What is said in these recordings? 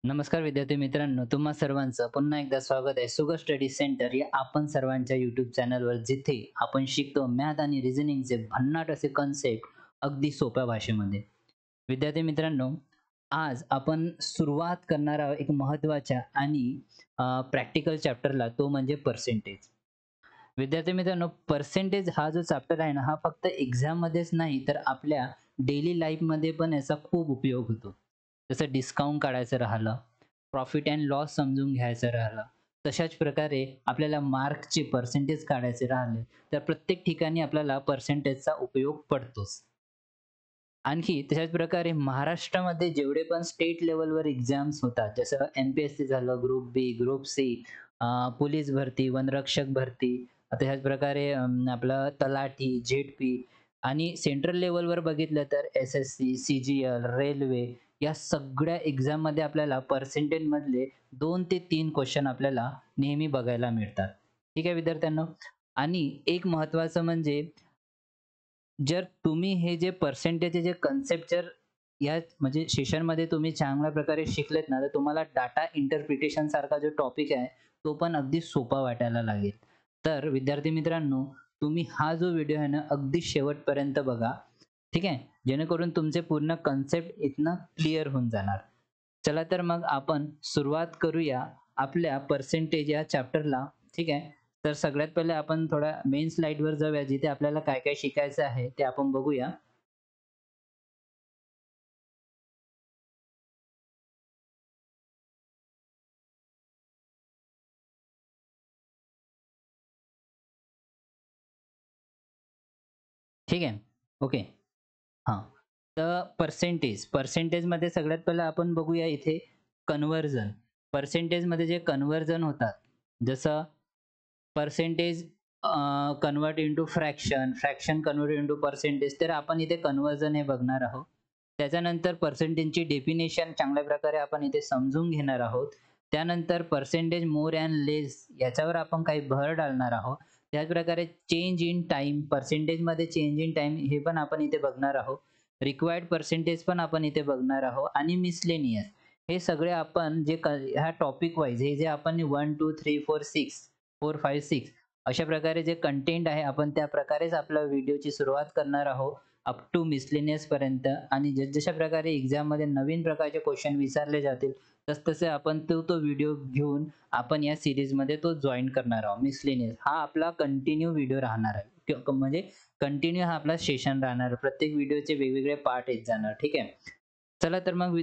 नमस्कार विद्यार्थी मित्रांनो, तुम्हा सर्वांचं पुन्हा एकदा स्वागत आहे सुगर स्टडी सेंटर या आपण सर्वांच्या YouTube चॅनलवर, जिथे आपण शिकतो मॅथ आणि रिझनिंगचे भन्नाट असे कन्सेप्ट अगदी सोप्या भाषेमध्ये. विद्यार्थी मित्रांनो, आज आपण सुरुवात करणार आहोत एक महत्त्वाच्या आणि प्रॅक्टिकल चॅप्टरला, तो म्हणजे पर्सेंटेज. विद्यार्थी मित्रांनो, पर्सेंटेज हा जो चॅप्टर आहे ना, हा फक्त एक्झाममध्येच नाही तर आपल्या डेली लाईफमध्ये पण याचा खूप उपयोग होतो. जसं डिस्काउंट काढायचं राहिलं, प्रॉफिट अँड लॉस समजून घ्यायचं राहिलं, तशाच प्रकारे आपल्याला मार्कचे पर्सेंटेज काढायचे राहिले, तर प्रत्येक ठिकाणी आपल्याला पर्सेंटेजचा उपयोग पडतोच. आणखी तशाच प्रकारे महाराष्ट्रामध्ये जेवढे पण स्टेट लेव्हलवर एक्झाम्स होतात, जसं एम-पी-एस-सी झालं, ग्रुप बी, ग्रुप सी, पोलीस भरती, वनरक्षक भरती, तशाच प्रकारे आपलं तलाठी, झेड-पी आणि सेंट्रल लेव्हलवर बघितलं तर एस-एस-सी, सी-जी-एल, रेल्वे या सगळ्या एक्झाममध्ये आपल्याला पर्सेंटेजमधले 2 ते 3 क्वेश्चन आपल्याला नेहमी बघायला मिळतात. ठीक आहे विद्यार्थ्यांनो? आणि एक महत्त्वाचं म्हणजे जर तुम्ही हे जे पर्सेंटेजचे जे कन्सेप्ट जर या म्हणजे सेशनमध्ये तुम्ही चांगल्या प्रकारे शिकलेत ना, तर तुम्हाला डाटा इंटरप्रिटेशन सारखा जो टॉपिक आहे, तो पण अगदी सोपा वाटायला लागेल. तर विद्यार्थी मित्रांनो, तुम्ही हा जो व्हिडिओ आहे ना, अगदी शेवटपर्यंत बघा. ठीक आहे? जेणेकरून तुमचे पूर्ण कन्सेप्ट इथनं क्लिअर होऊन जाणार. चला तर मग आपण सुरुवात करूया आपल्या पर्सेंटेज या चॅप्टरला. ठीक आहे? तर सगळ्यात पहिले आपण थोड्या मेन स्लाईडवर जाऊया, जिथे आपल्याला काय-काय शिकायचं आहे ते आपण बघूया. ठीक आहे? ओके. हां. तर पर्सेंटेजमध्ये सगळ्यात पहिलं आपण बघूया इथे कन्व्हर्जन. पर्सेंटेजमध्ये जे कन्व्हर्जन होतात, जसं percentage convert into fraction, fraction convert into percentage, तर आपण इथे कन्व्हर्जन हे बघणार आहोत. त्याच्यानंतर पर्सेंटेजची डेफिनेशन चांगल्या प्रकारे आपण इथे समजून घेणार आहोत. त्यानंतर पर्सेंटेज मोर अँड लेस याच्यावर आपण काही भर घालणार आहोत. त्याचप्रकारे चेंज इन टाईम, पर्सेंटेजमध्ये चेंज इन टाईम हे पण आपण इथे बघणार आहोत. रिक्वायर्ड पर्सेंटेज पण आपण इथे बघणार आहोत आणि मिसलेनियस हे सगळे आपण जे ह्या टॉपिक वाईज हे जे आपण 1, 2, 3, 4, 6 4, 5, 6 अशा प्रकारे जे कंटेंट आहे आपण त्या प्रकारेच आपल्या व्हिडिओची सुरुवात करणार आहोत अप टू मिसलेनियस पर्यंत. आणि जसजशा प्रकारे एक्झाममध्ये नवीन प्रकारचे क्वेश्चन विचारले जातील, तसतसे आपण तो व्हिडिओ घेऊन आपण या सीरीजमध्ये तो जॉइन करणार आहोत. मिसलेनियस हा आपला कंटिन्यू व्हिडिओ राहणार आहे. म्हणजे कंटिन्यू हा आपला सेशन राहणार. प्रत्येक व्हिडिओचे वेगवेगळे पार्ट येत जाणार. ठीक आहे. चला तर मग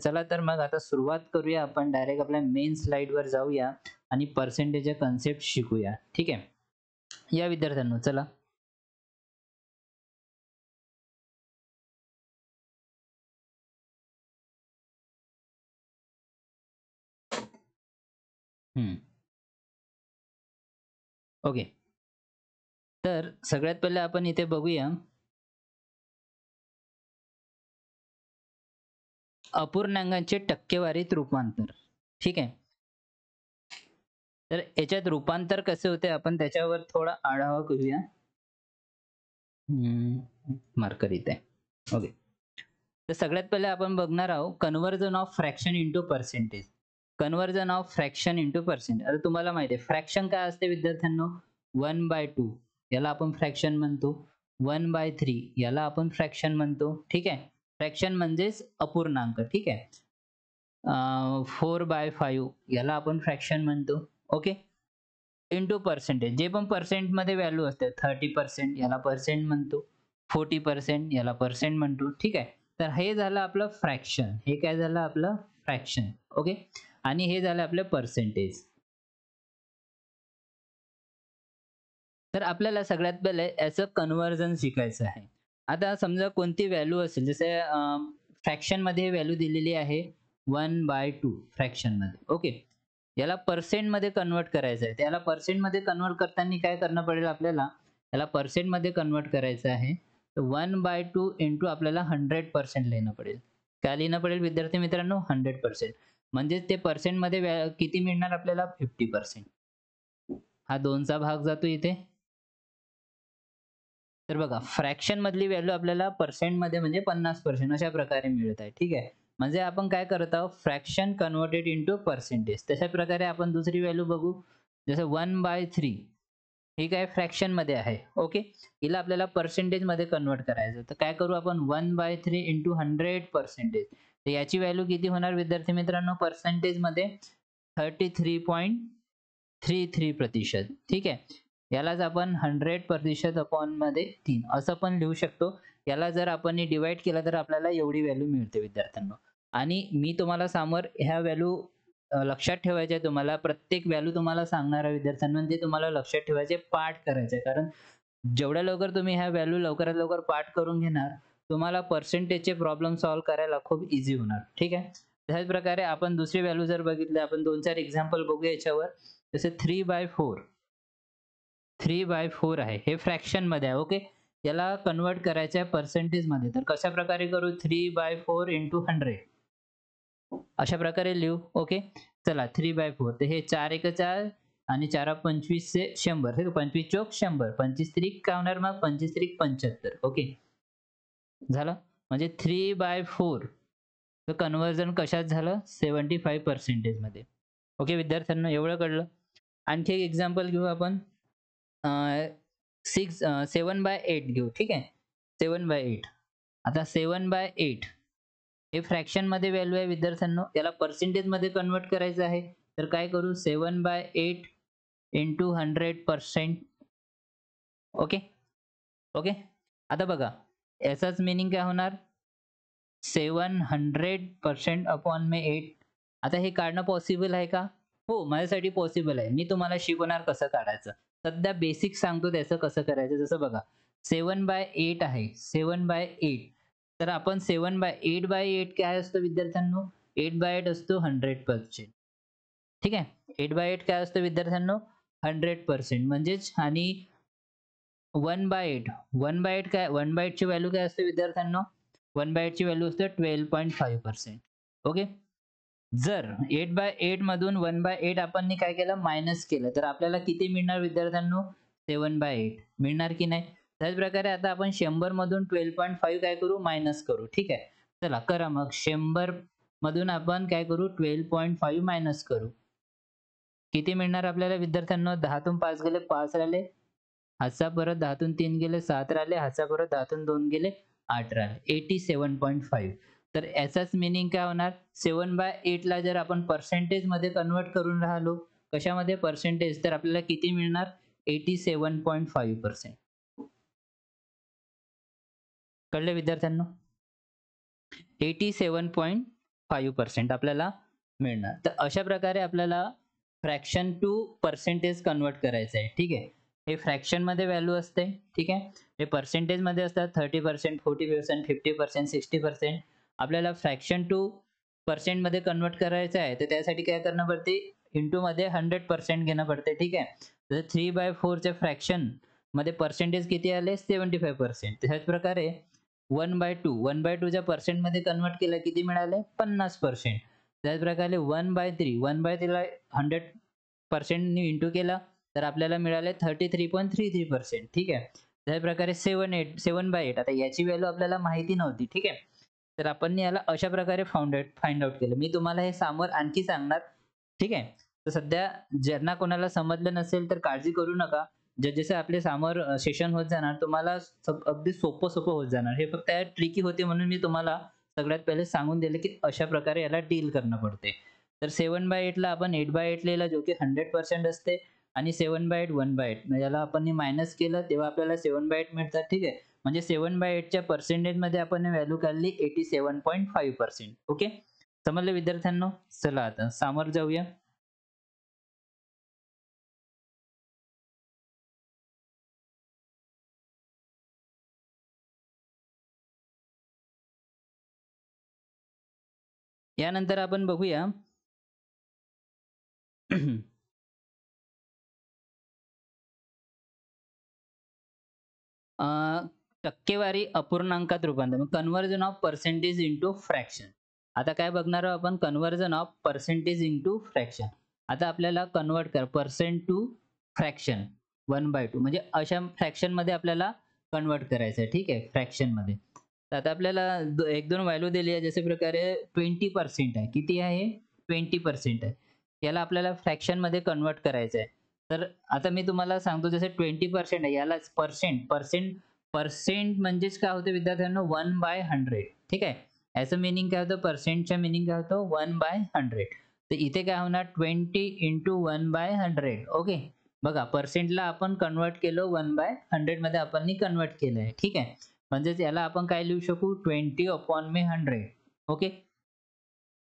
चला तर मग आता सुरुवात करूया. आपण डायरेक्ट आपल्या मेन स्लाईडवर जाऊया आणि पर्सेंटेजचे कन्सेप्ट शिकूया. ठीक आहे. या विद्यार्थ्यांनो चला. हं. ओके. तर सगळ्यात पहिले आपण इथे बघूया अपूर्णांकांचे टक्केवारीत रूपांतर. ठीक आहे. तर याच्यात रूपांतर कसे होते आपण त्याच्यावर थोडा आढावा घेऊया. मार्कर इथे. ओके. तर सगळ्यात पहिले आपण बघणार आहोत conversion of fraction into percentage. Conversion of fraction into percentage. आता तुम्हाला माहिती आहे फ्रॅक्शन काय असते विद्यार्थ्यांनो? 1/2 याला आपण फ्रॅक्शन म्हणतो. 1/3 याला आपण फ्रॅक्शन म्हणतो. ठीक आहे. फ्रॅक्शन म्हणजेच अपूर्णांक. ठीक आहे. 4/5 याला आपण फ्रॅक्शन म्हणतो. ओके. इंटू पर्सेंटेज जे पण पर्सेंटमध्ये व्हॅल्यू असते 30% याला पर्सेंट म्हणतो. 40% याला पर्सेंट म्हणतो. ठीक आहे. तर हे झालं आपलं फ्रॅक्शन. हे काय झालं आपलं फ्रॅक्शन. ओके. आणि हे झालं आपलं पर्सेंटेज. तर आपल्याला सगळ्यात पहिले याचं कन्व्हर्जन शिकायचं आहे. आता समजा कोणती व्हॅल्यू असेल, जसे फ्रॅक्शनमध्ये व्हॅल्यू दिलेली आहे 1/2 फ्रॅक्शनमध्ये. ओके. याला पर्सेंटमध्ये कन्व्हर्ट करायचं आहे. त्याला पर्सेंटमध्ये कन्व्हर्ट करताना काय करणं पडेल आपल्याला? याला पर्सेंटमध्ये कन्व्हर्ट करायचं आहे. तर 1/2 इंटू आपल्याला 100% लिहिणं पडेल. काय लिहिणं पडेल विद्यार्थी मित्रांनो? 100%. म्हणजेच ते पर्सेंटमध्ये किती मिळणार आपल्याला? 50%. हा 2चा भाग जातो इथे. तर बघा फ्रॅक्शन मधली व्हॅल्यू आपल्याला पर्सेंटमध्ये म्हणजे 50% अशा प्रकारे मिळत आहे. ठीक आहे. म्हणजे आपण काय करत आहोत, फ्रॅक्शन कन्वर्टेड इंटू पर्सेंटेज. तशा प्रकारे आपण दुसरी व्हॅल्यू बघू. जसं 1/3 ही काय फ्रॅक्शन मध्ये आहे. ओके, हिला आपल्याला पर्सेंटेज मध्ये कन्वर्ट करायचं. तर काय करू आपण, 1/3 इंटू 100%. तर याची व्हॅल्यू किती होणार विद्यार्थी मित्रांनो, पर्सेंटेज मध्ये 33.33%. ठीक आहे, यालाच आपण 100% अपॉन मध्ये 3 असं पण लिहू शकतो. याला जर आपण डिवाइड केलं तर आपल्याला एवढी व्हॅल्यू मिळते विद्यार्थ्यांनो. आणि मी तुम्हाला समोर ह्या व्हॅल्यू लक्षात ठेवायच्या. तुम्हाला प्रत्येक व्हॅल्यू तुम्हाला सांगणार आहे विद्यार्थ्यांनो, ते तुम्हाला लक्षात ठेवायचे, पाठ करायचे. कारण जेवढ्या लवकर तुम्ही ह्या व्हॅल्यू लवकरात लवकर पाठ करून घेणार, तुम्हाला पर्सेंटेजचे प्रॉब्लेम सॉल्व्ह करायला खूप इझी होणार. ठीक आहे, त्याच प्रकारे आपण दुसरी व्हॅल्यू जर बघितली, आपण 2-4 एक्झाम्पल बघूया याच्यावर. जसे 3/4 आहे, हे फ्रॅक्शन मध्ये आहे. ओके, याला कन्वर्ट करायचं आहे पर्सेंटेज मध्ये. तर कशा प्रकारे करू, 3/4 इंटू 100 अशा प्रकारे लिहू. ओके, चला 3/4. तर हे 4 1 4 आणि 4 25 से 100. हे 25 चौक 100, 25 त्रिक काय होणार मग, 25 त्रिक 75. ओके, झालं. म्हणजे 3/4 कन्वर्जन कशात झालं, 75% मध्ये. ओके विद्यार्थ्यांना, एवढं कळलं. आणखी एक एक्झाम्पल घेऊ आपण. 7/8 घेऊ. ठीक आहे, 7/8. आता 7/8 हे फ्रॅक्शन मध्ये व्हॅल्यू आहे विद्यार्थ्यांनो, याला पर्सेंटेज मध्ये कन्वर्ट करायचं आहे. तर काय करू, 7/8 इंटू 100%. ओके ओके, आता बघा याचाच मिनिंग काय होणार, 700% अपॉन में 8. आता हे काढणं पॉसिबल आहे का, हो माझ्यासाठी पॉसिबल आहे. मी तुम्हाला शिकवणार कसं काढायचं. सध्या बेसिक सांगतो त्याचं कसं करायचं. जसं बघा 7/8 आहे, 7/8. तर आपण 7/8 काय असतो विद्यार्थ्यांनो, 8/8 असतो 100%. ठीक आहे, 8/8 काय असतं विद्यार्थ्यांनो, 100%. म्हणजेच आणि 1/8 1/8 काय, 1/8 ची व्हॅल्यू काय असते विद्यार्थ्यांनो, 1/8 ची व्हॅल्यू असते 12.5%. ओके, जर 8/8 मधून 1/8 आपण काय केलं, मायनस केलं, तर आपल्याला किती मिळणार विद्यार्थ्यांनो, 7/8 मिळणार की नाही. त्याच प्रकारे आता आपण 100 मधून 12.5 काय करू, मायनस करू. ठीक आहे, चला करा मग. 100 मधून आपण काय करू, 12.5 मायनस करू. किती मिळणार आपल्याला विद्यार्थ्यांनो, 10तून 5 गेले 5 राहिले, हातचा परत 10तून 3 गेले 7 राहिले, हातचा परत 10तून 2 गेले 8 राहिले, 87.5. तर याचाच मिनिंग काय होणार, 7/8 ला जर आपण पर्सेंटेज मध्ये कन्वर्ट करून राहिलो, कशामध्ये, पर्सेंटेज, तर आपल्याला किती मिळणार, 87.5%. कळले विद्यार्थ्यांनो, 87.5% आपल्याला मिळणार. तर अशा प्रकारे आपल्याला फ्रॅक्शन टू पर्सेंटेज कन्वर्ट करायचं आहे. ठीक आहे, हे फ्रॅक्शन मध्ये व्हॅल्यू असते. ठीक आहे, हे पर्सेंटेज मध्ये असतात, 30%, 40%, 50%, 60%. आपल्याला फ्रॅक्शन टू पर्सेंट मध्ये कन्वर्ट करायचं आहे, तर त्यासाठी काय करणं पडते, इंटू मध्ये 100% घेणं पडते. ठीक आहे, तर 3/4 च्या फ्रॅक्शन मध्ये पर्सेंटेज किती आले, 75%. त्याच प्रकारे 1/2 च्या पर्सेंट मध्ये कन्वर्ट केलं, किती मिळाले, 50%. त्याच प्रकारे 1/3 ला 100% ने इंटू केला, तर आपल्याला मिळाले 33.33%. ठीक आहे, त्याच प्रकारे 7/8. आता याची व्हॅल्यू आपल्याला माहिती नव्हती. ठीक आहे, तर आपण याला अशा प्रकारे फाइंड आउट केलं. मी तुम्हाला हे समोर आणखी सांगणार. ठीक आहे, तर सध्या ज्यांना कोणाला समजलं नसेल तर काळजी करू नका. जसं आपले समोर सेशन होत जाणार, तुम्हाला अगदी सोपं होत जाणार. हे फक्त ट्रिकी होते म्हणून मी तुम्हाला सगळ्यात पहिले सांगून दिले की अशा प्रकारे याला डील करणं पडते. तर 7/8 ला आपण 8/8 लिहिलं, जो की 100% असते, आणि 7/8 1/8 याला आपण मायनस केलं, तेव्हा आपल्याला 7/8 मिळतात. ठीक आहे, म्हणजे 7/8 च्या पर्सेंटेज मध्ये आपण व्हॅल्यू काढली 87.5%. ओके, समजलं विद्यार्थ्यांनो. चला आता समोर जाऊया. यानंतर आपण बघूया अ, टक्केवारी अपूर्णांकात रूपांतर, conversion of percentage into fraction. आता काय बघणार आहोत आपण, conversion of percentage into fraction. आता आपल्याला कन्वर्ट कर पर्सेंट टू फ्रॅक्शन 1/2, म्हणजे अशा फ्रॅक्शन मध्ये आपल्याला कन्वर्ट करायचं आहे. ठीक आहे, फ्रॅक्शन मध्ये. तर आता आपल्याला एक दोन व्हॅल्यू दिली आहे, जसे प्रकारे 20% आहे. किती आहे? 20% आहे. याला आपल्याला फ्रॅक्शनमध्ये कन्व्हर्ट करायचं आहे. तर आता मी तुम्हाला सांगतो, जसे 20% आहे यालाच पर्सेंट म्हणजेच काय होतं विद्यार्थ्यांनो, 1/100. ठीक आहे. याचं मीनिंग काय होतं? पर्सेंटचं मीनिंग काय होतं? 1/100. तर इथे काय होणार? 20 × 1/100. ओके. बघा, पर्सेंटला आपण कन्व्हर्ट केलं, 1/100 मध्ये आपण कन्व्हर्ट केलंय. ठीक आहे. म्हणजेच याला आपण काय लिहू शकू? 20/100. ओके.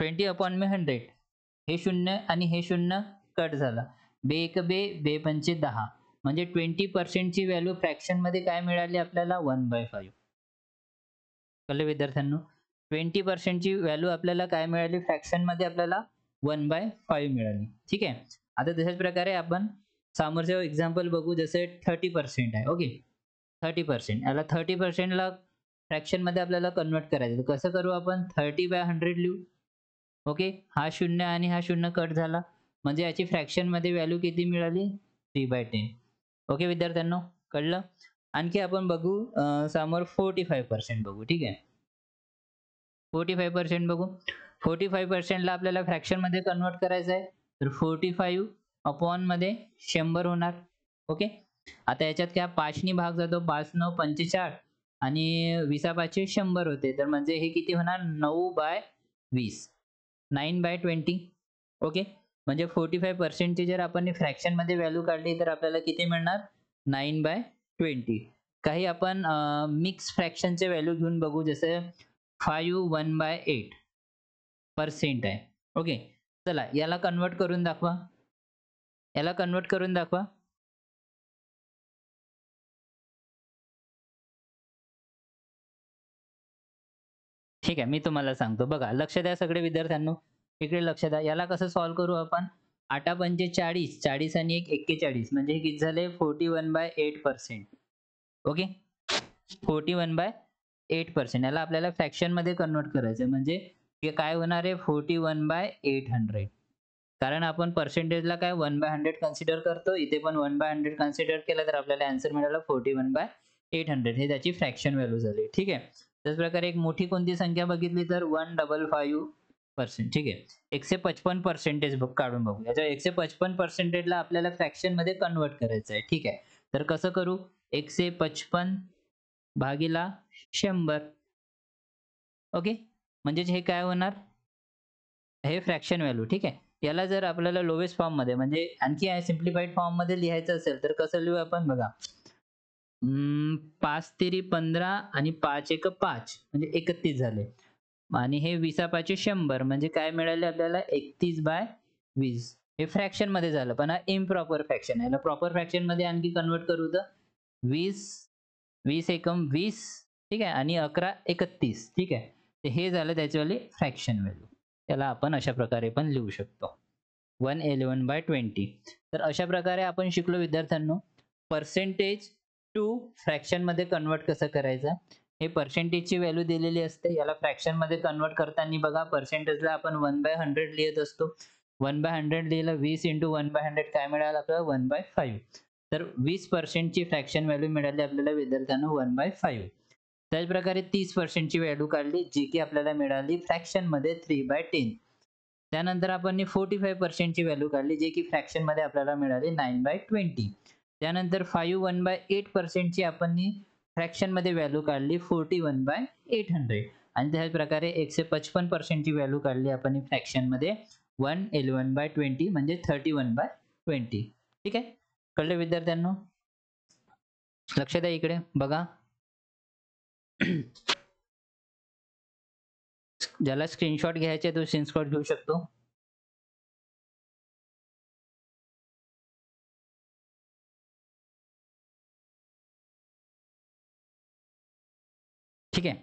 20/100. हे 0 आणि हे 0 कट झाला. बे एक बे, बे पंचे 10. म्हणजे 20% ची व्हॅल्यू फ्रॅक्शनमध्ये काय मिळाली आपल्याला? 1/5. कळलं विद्यार्थ्यांनो? 20% ची व्हॅल्यू आपल्याला काय मिळाली? फ्रॅक्शनमध्ये आपल्याला 1/5 मिळाली. ठीक आहे. आता तशाच प्रकारे आपण समोरचं एक्झाम्पल बघू, जसे 30% आहे. ओके. 30%. याला 30% ला फ्रॅक्शनमध्ये आपल्याला कन्व्हर्ट करायचं. तर कसं करू आपण? 30/100 लिहू. ओके. हा 0 आणि हा 0 कट झाला. म्हणजे याची फ्रॅक्शनमध्ये व्हॅल्यू किती मिळाली? 3/10. ओके विद्यार्थ्यांनो, कळलं? आणखी आपण बघू, समोर 45% बघू. ठीक आहे. 45% बघू. 45% ला आपल्याला फ्रॅक्शनमध्ये कन्व्हर्ट करायचं आहे. तर 45 अपॉन मध्ये 100 होणार. ओके. आता याच्यात काय 5 नी भाग जातो. 5 9 45 आणि 20 100 होते. तर म्हणजे हे किती होणार? 9/20. 9/20. ओके. म्हणजे 45% ची जर आपण फ्रॅक्शनमध्ये व्हॅल्यू काढली तर आपल्याला किती मिळणार? 9/20. काही आपण मिक्स फ्रॅक्शनचे व्हॅल्यू घेऊन बघू, जसे 5 1/8% आहे. ओके. चला याला कन्व्हर्ट करून दाखवा. याला कन्व्हर्ट करून दाखवा. ठीक आहे, मी तुम्हाला सांगतो. बघा, लक्ष द्या सगळे विद्यार्थ्यांनो. इकडे लक्ष द्या. याला कसं सॉल्व्ह करू आपण? 8 पंचे 40, 40 आणि 1 41, म्हणजे हे किती झाले? 41/8%. ओके. 41/8%. याला आपल्याला फ्रॅक्शनमध्ये कन्व्हर्ट करायचं, म्हणजे हे काय होणार आहे? 41/800. कारण आपण पर्सेंटेजला काय 1/100 कन्सिडर करतो. इथे पण 1/100 कन्सिडर केलं तर आपल्याला आन्सर मिळाला 41/800. हे त्याची फ्रॅक्शन व्हॅल्यू झाली. ठीक आहे. त्याच प्रकारे एक मोठी कोणती संख्या बघितली तर 155%. ठीक आहे. 155% काढून बघू. याच्या 155% ला आपल्याला फ्रॅक्शनमध्ये कन्व्हर्ट करायचं आहे. ठीक आहे. तर कसं करू? 155 भागीला 100. ओके. म्हणजेच हे काय होणार? हे फ्रॅक्शन व्हॅल्यू. ठीक आहे. याला जर आपल्याला लोवेस्ट फॉर्ममध्ये, म्हणजे आणखी सिम्प्लिफाईड फॉर्ममध्ये लिहायचं असेल तर कसं लिहू आपण? बघा, 5 तेरी 15 आणि 5 एक 5, म्हणजे 31 झाले. आणि हे 20 100, म्हणजे काय मिळाले आपल्याला? 31/20. हे फ्रॅक्शनमध्ये झालं, पण हा इम्प्रॉपर फ्रॅक्शन आहे. याला प्रॉपर फ्रॅक्शनमध्ये आणखी कन्व्हर्ट करू तर 20 20 एकम 20. ठीक आहे. आणि 11 31. ठीक आहे. तर हे झालं त्याच्यावाली फ्रॅक्शन व्हॅल्यू. त्याला आपण अशा प्रकारे पण लिहू शकतो. 111/20. तर अशा प्रकारे आपण शिकलो विद्यार्थ्यांनो, पर्सेंटेज टू फ्रॅक्शनमध्ये कन्व्हर्ट कसं करायचं. हे पर्सेंटेजची व्हॅल्यू दिलेली असते. याला फ्रॅक्शनमध्ये कन्व्हर्ट करताना बघा, पर्सेंटेजला आपण 1/100 लिहित असतो. 1/100 लिहिलं, 20 × 1/100 काय मिळालं आपल्याला? 1/5. तर 20% ची फ्रॅक्शन व्हॅल्यू मिळाली आपल्याला विद्यार्थ्यांनो 1/5. त्याच प्रकारे 30% ची व्हॅल्यू काढली, जी की आपल्याला मिळाली फ्रॅक्शनमध्ये 3/10. त्यानंतर आपण 45% ची व्हॅल्यू काढली, जे की फ्रॅक्शनमध्ये आपल्याला मिळाली 9/20. त्यानंतर 5 1/8% ची आपण फ्रॅक्शनमध्ये व्हॅल्यू काढली 41/800. आणि त्याच प्रकारे 155% ची व्हॅल्यू काढली आपण फ्रॅक्शनमध्ये 111/20, म्हणजे 31/20. ठीक आहे. कळलं विद्यार्थ्यांनो? लक्ष द्या इकडे बघा. ज्याला स्क्रीनशॉट घ्यायचे तो स्क्रीनशॉट घेऊ शकतो. ठीक आहे.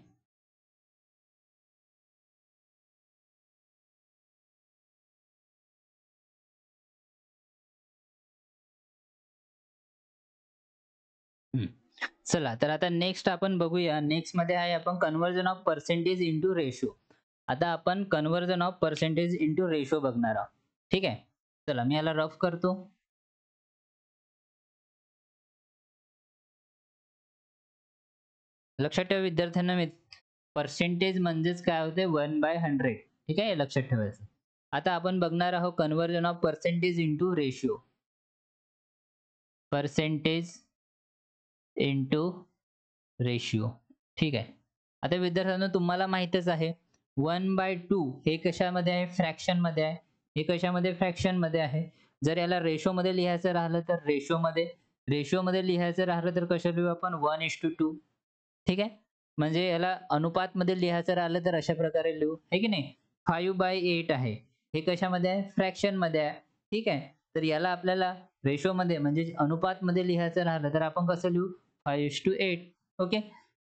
चला, तर आता नेक्स्ट आपण बघूया. नेक्स्ट मध्ये आहे आपण conversion of percentage into ratio. आता आपण conversion of percentage into ratio बघणार आहोत. ठीक आहे. चला, मी याला रफ करतो. लक्षात ठेवा विद्यार्थ्यांना, पर्सेंटेज म्हणजेच काय होते 1/100. ठीक आहे, हे लक्षात ठेवायचं. आता आपण बघणार आहोत conversion of percentage into ratio. Percentage into ratio. ठीक आहे. आता विद्यार्थ्यांनो तुम्हाला माहीतच आहे 1/2 हे कशामध्ये आहे, फ्रॅक्शन मध्ये आहे. हे कशामध्ये, फ्रॅक्शन मध्ये आहे. जर याला रेशो मध्ये लिहायचं राहिलं तर रेशो मध्ये लिहायचं राहिलं तर कसं लिहू आपण 1:2. ठीक आहे. म्हणजे याला अनुपात मध्ये लिहायचं राहिलं तर अशा प्रकारे लिहू, आहे की नाही. 5/8 आहे. हे कशामध्ये आहे, फ्रॅक्शन मध्ये आहे. ठीक आहे. तर याला आपल्याला रेशो मध्ये म्हणजे अनुपात मध्ये लिहायचं राहिलं तर आपण कसं लिहू, 5:8. ओके.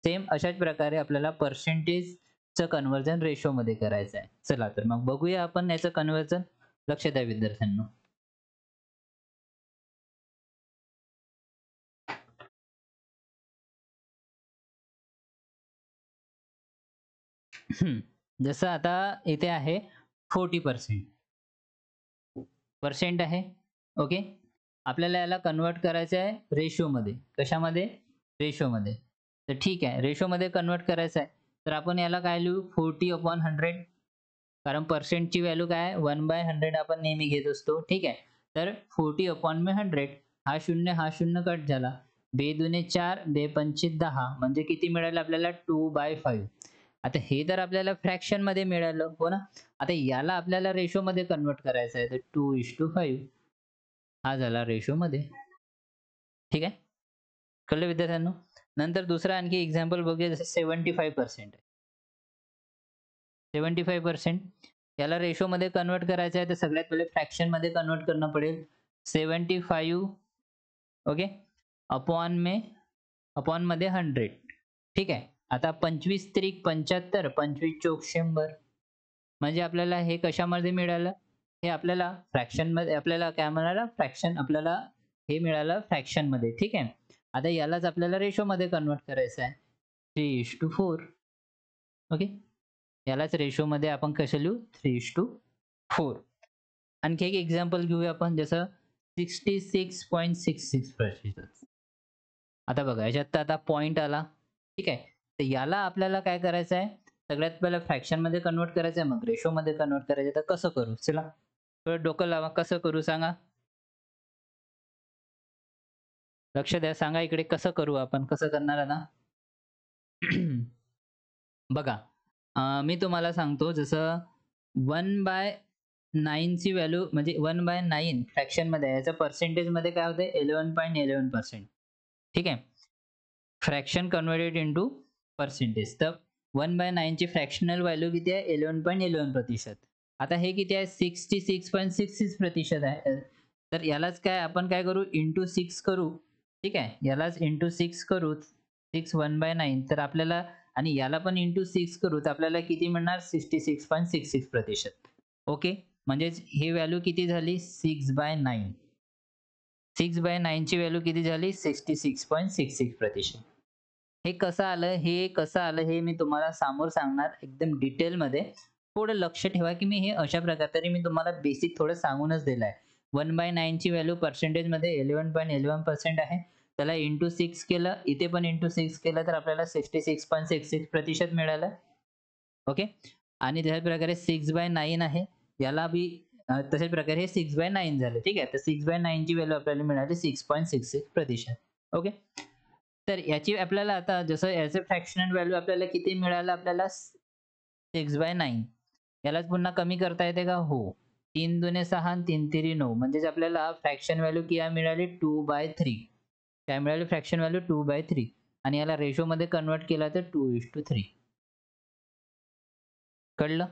सेम अशाच प्रकारे आपल्याला पर्सेंटेजचं कन्व्हर्जन रेशो मध्ये करायचं आहे. चला तर मग बघूया आपण याचं कन्व्हर्जन. लक्ष द्या विद्यार्थ्यांनो. जसं आता इथे आहे 40% आहे. ओके. आपल्याला याला कन्वर्ट करायचं आहे रेशोमध्ये. कशामध्ये, रेशोमध्ये. तर ठीक आहे, रेशोमध्ये कन्वर्ट करायचं आहे तर आपण याला काय लिहू, 40/100. कारण पर्सेंटची व्हॅल्यू काय, 1/100 आपण नेहमी घेत असतो. ठीक आहे. तर 40/100 हा शून्य कट झाला. 2 4, 2 5 10 म्हणजे किती मिळालं आपल्याला, 2/5. आता हे तर आपल्याला फ्रॅक्शन मध्ये मिळालं, हो ना. आता याला आपल्याला रेशो मध्ये कन्वर्ट करायचं आहे तर 2:5 हा झाला रेशो मध्ये. ठीक आहे, कळलं विद्यार्थ्यांनो. नंतर दुसरा आणखी एक्झाम्पल बघूया, जसं 75%. 75% याला रेशो मध्ये कन्वर्ट करायचं आहे तर सगळ्यात पहिले फ्रॅक्शन मध्ये कन्वर्ट करणं पडेल. 75 ओके अपॉन मध्ये 100. ठीक आहे. आता 25 त्रिक 75, 25 चोक 100. म्हणजे आपल्याला हे कशामध्ये मिळालं, हे आपल्याला फ्रॅक्शन मध्ये, आपल्याला काय मिळालं, फ्रॅक्शन, आपल्याला हे मिळालं फ्रॅक्शन मध्ये. ठीक आहे. आता यालाच आपल्याला रेशो मध्ये कन्वर्ट करायचं आहे, 3:4. ओके. यालाच रेशो मध्ये आपण कसं लिहू, 3:4. आणखी एक एक्झाम्पल घेऊया आपण, जसं 66.66%. आता बघा याच्यात तर आता पॉइंट आला. ठीक आहे. तर याला आपल्याला काय करायचं आहे, सगळ्यात पहिलं फ्रॅक्शन मध्ये कन्वर्ट करायचं आहे, मग रेशो मध्ये कन्वर्ट करायचं. तर कसं करू, चला थोडं डोकं लावा, कसं करू सांगा. लक्ष द्या, सांगा इकडे कसं करू आपण, कसं करणार आता. बघा मी तुम्हाला सांगतो, जसं 1/9 ची व्हॅल्यू म्हणजे 1/9 फ्रॅक्शन मध्ये, याचं पर्सेंटेज मध्ये काय होते, 11.11%. ठीक आहे. Fraction converted into percentage. तर 1/9 ची फ्रॅक्शनल व्हॅल्यू किती आहे, 11.11%. आता हे किती आहे, 66.66% आहे. तर यालाच काय आपण काय करू, इंटू 6 करू. ठीक आहे. यालाच इंटू 6 करू, 6 1/9. तर आपल्याला, आणि याला पण इंटू 6 करू तर आपल्याला किती मिळणार, 66.66%. ओके. म्हणजेच ही व्हॅल्यू किती झाली, 6/9. 6/9 ची व्हॅल्यू किती झाली, 66.66%. हे कसं आलं, हे मी तुम्हाला समोर सांगणार एकदम डिटेलमध्ये. थोडं लक्ष ठेवा की मी हे अशा प्रकारे, तरी मी तुम्हाला बेसिक थोडं सांगूनच दिलं आहे. 1/9 ची व्हॅल्यू पर्सेंटेजमध्ये 11.11% आहे. त्याला इंटू 6 केलं, इथे पण इंटू 6 केलं तर आपल्याला 66.66% मिळालं. ओके. आणि त्याच प्रकारे 6/9 आहे, याला बी तशाच प्रकारे हे 6/9 झालं. ठीक आहे. तर 6/9 ची व्हॅल्यू आपल्याला मिळाली 6.66%. ओके. तर याची आपल्याला आता, जसं याचे फ्रॅक्शनल व्हॅल्यू आपल्याला किती मिळालं, आपल्याला 6/9. यालाच पुन्हा कमी करता येते का, हो. 3 दुने 6 आणि 3 तिरी 9 म्हणजेच आपल्याला फ्रॅक्शन व्हॅल्यू किती मिळाली, 2/3. काय मिळाली, फ्रॅक्शन व्हॅल्यू 2/3. आणि याला रेशो मध्ये कन्वर्ट केला तर 2:3. कळलं,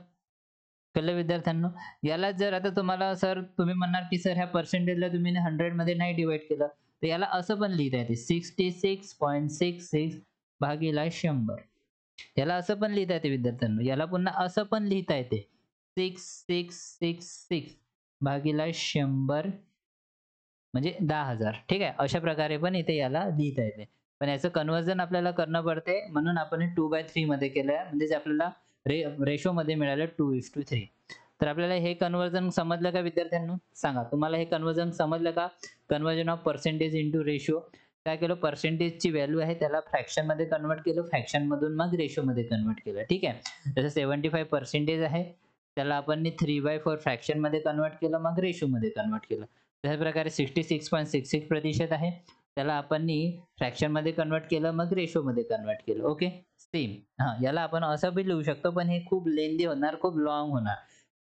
कळलं विद्यार्थ्यांनो. याला जर आता तुम्हाला, सर तुम्ही म्हणणार की सर ह्या पर्सेंटेजला तुम्ही 100 मध्ये नाही डिवाइड केलं, तर याला असं पण लिहिता येते, 66.66 भागीला 100. याला असं पण लिहिता येते विद्यार्थ्यांनो, याला पुन्हा असं पण लिहिता येते, 6666 भागीला 100 म्हणजे 10,000. ठीक आहे. अशा प्रकारे पण इथे याला लिहिता येते. पण याचं कन्व्हर्जन आपल्याला करणं पडते, म्हणून आपण 2/3 मध्ये केलंय. म्हणजे आपल्याला रेशो मध्ये मिळालं 2:3. तर आपल्याला हे कन्व्हर्जन समजलं का विद्यार्थ्यांनो, सांगा तुम्हाला हे कन्व्हर्जन समजलं का, conversion of percentage into ratio. काय केलं, पर्सेंटेजची व्हॅल्यू आहे त्याला फ्रॅक्शनमध्ये कन्वर्ट केलं, फ्रॅक्शनमधून मग रेशोमध्ये कन्वर्ट केलं. ठीक आहे. जसं 75% आहे त्याला आपण 3/4 फ्रॅक्शनमध्ये कन्वर्ट केलं, मग रेशोमध्ये कन्वर्ट केलं. तशाच प्रकारे 66.66% आहे त्याला आपण फ्रॅक्शनमध्ये कन्वर्ट केलं, मग रेशोमध्ये कन्वर्ट केलं. Okay, same. याला आपण असं बी लिहू शकतो, पण हे खूप लेंदी होणार, खूप लाँग होणार.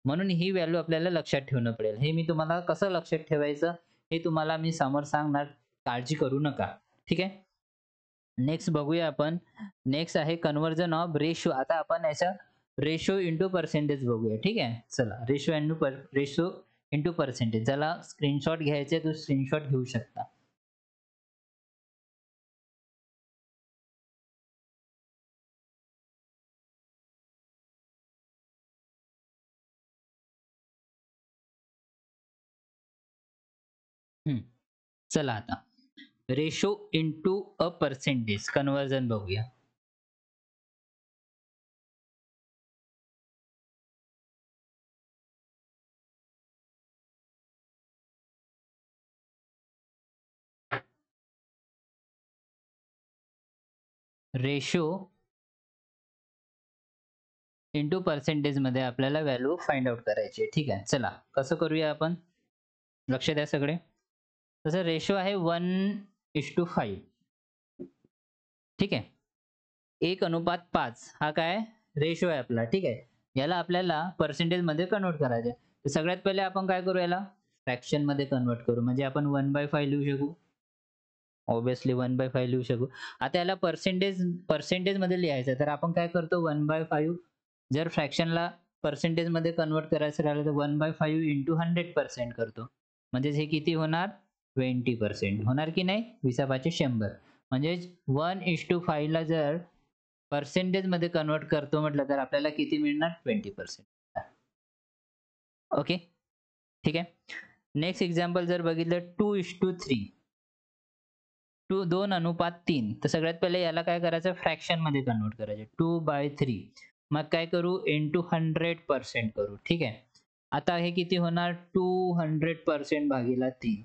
म्हणून ही व्हॅल्यू आपल्याला लक्षात ठेवणं पडेल. हे मी तुम्हाला कसं लक्षात ठेवायचं हे तुम्हाला मी समोर सांगणार, काळजी करू नका. ठीक आहे. नेक्स्ट बघूया आपण. नेक्स्ट आहे कन्व्हर्जन ऑफ रेशो. आता आपण याच्या रेशो इंटू पर्सेंटेज बघूया. ठीक आहे. चला, रेशो इंटू पर्सेंटेज. ज्याला स्क्रीनशॉट घ्यायचे तो स्क्रीनशॉट घेऊ शकता. चला आता ratio into a percentage conversion बघूया. रेशो इंटू पर्सेंटेज मध्ये आपल्याला व्हॅल्यू फाइंड आउट करायची आहे. ठीक आहे. चला कसं करूया आपण, लक्ष द्या सगळे. तसं रेशो आहे 1:5. ठीक आहे. 1:5 हा काय रेशो आहे आपला. ठीक आहे. याला आपल्याला पर्सेंटेज मध्ये कन्वर्ट करायचं आहे. तर सगळ्यात पहिले आपण काय करू, याला फ्रॅक्शन मध्ये कन्वर्ट करू. म्हणजे आपण 1/5 लिहू शकू. ऑब्विसली 1/5 लिहू शकू. आता याला पर्सेंटेज मध्ये लिहायचं, तर आपण काय करतो, 1/5 जर फ्रॅक्शनला पर्सेंटेज मध्ये कन्वर्ट करायचं राहिलं तर 1/5 इंटू 100% करतो. म्हणजे हे किती होणार, 20% होणार की नाही, 20/100. म्हणजे 1:5 ला जर पर्सेंटेज मध्ये कन्वर्ट करतो म्हटलं तर आपल्याला किती मिळणार, 20%. ओके, ठीक आहे. नेक्स्ट एक्झाम्पल जर बघितलं 2:3, 2:3. तर सगळ्यात पहिले याला काय करायचं, फ्रॅक्शन मध्ये कन्वर्ट करायचं, 2/3. मग काय करू, इंटू 100% करू. ठीक आहे. आता हे किती होणार, 200% भागीला 3.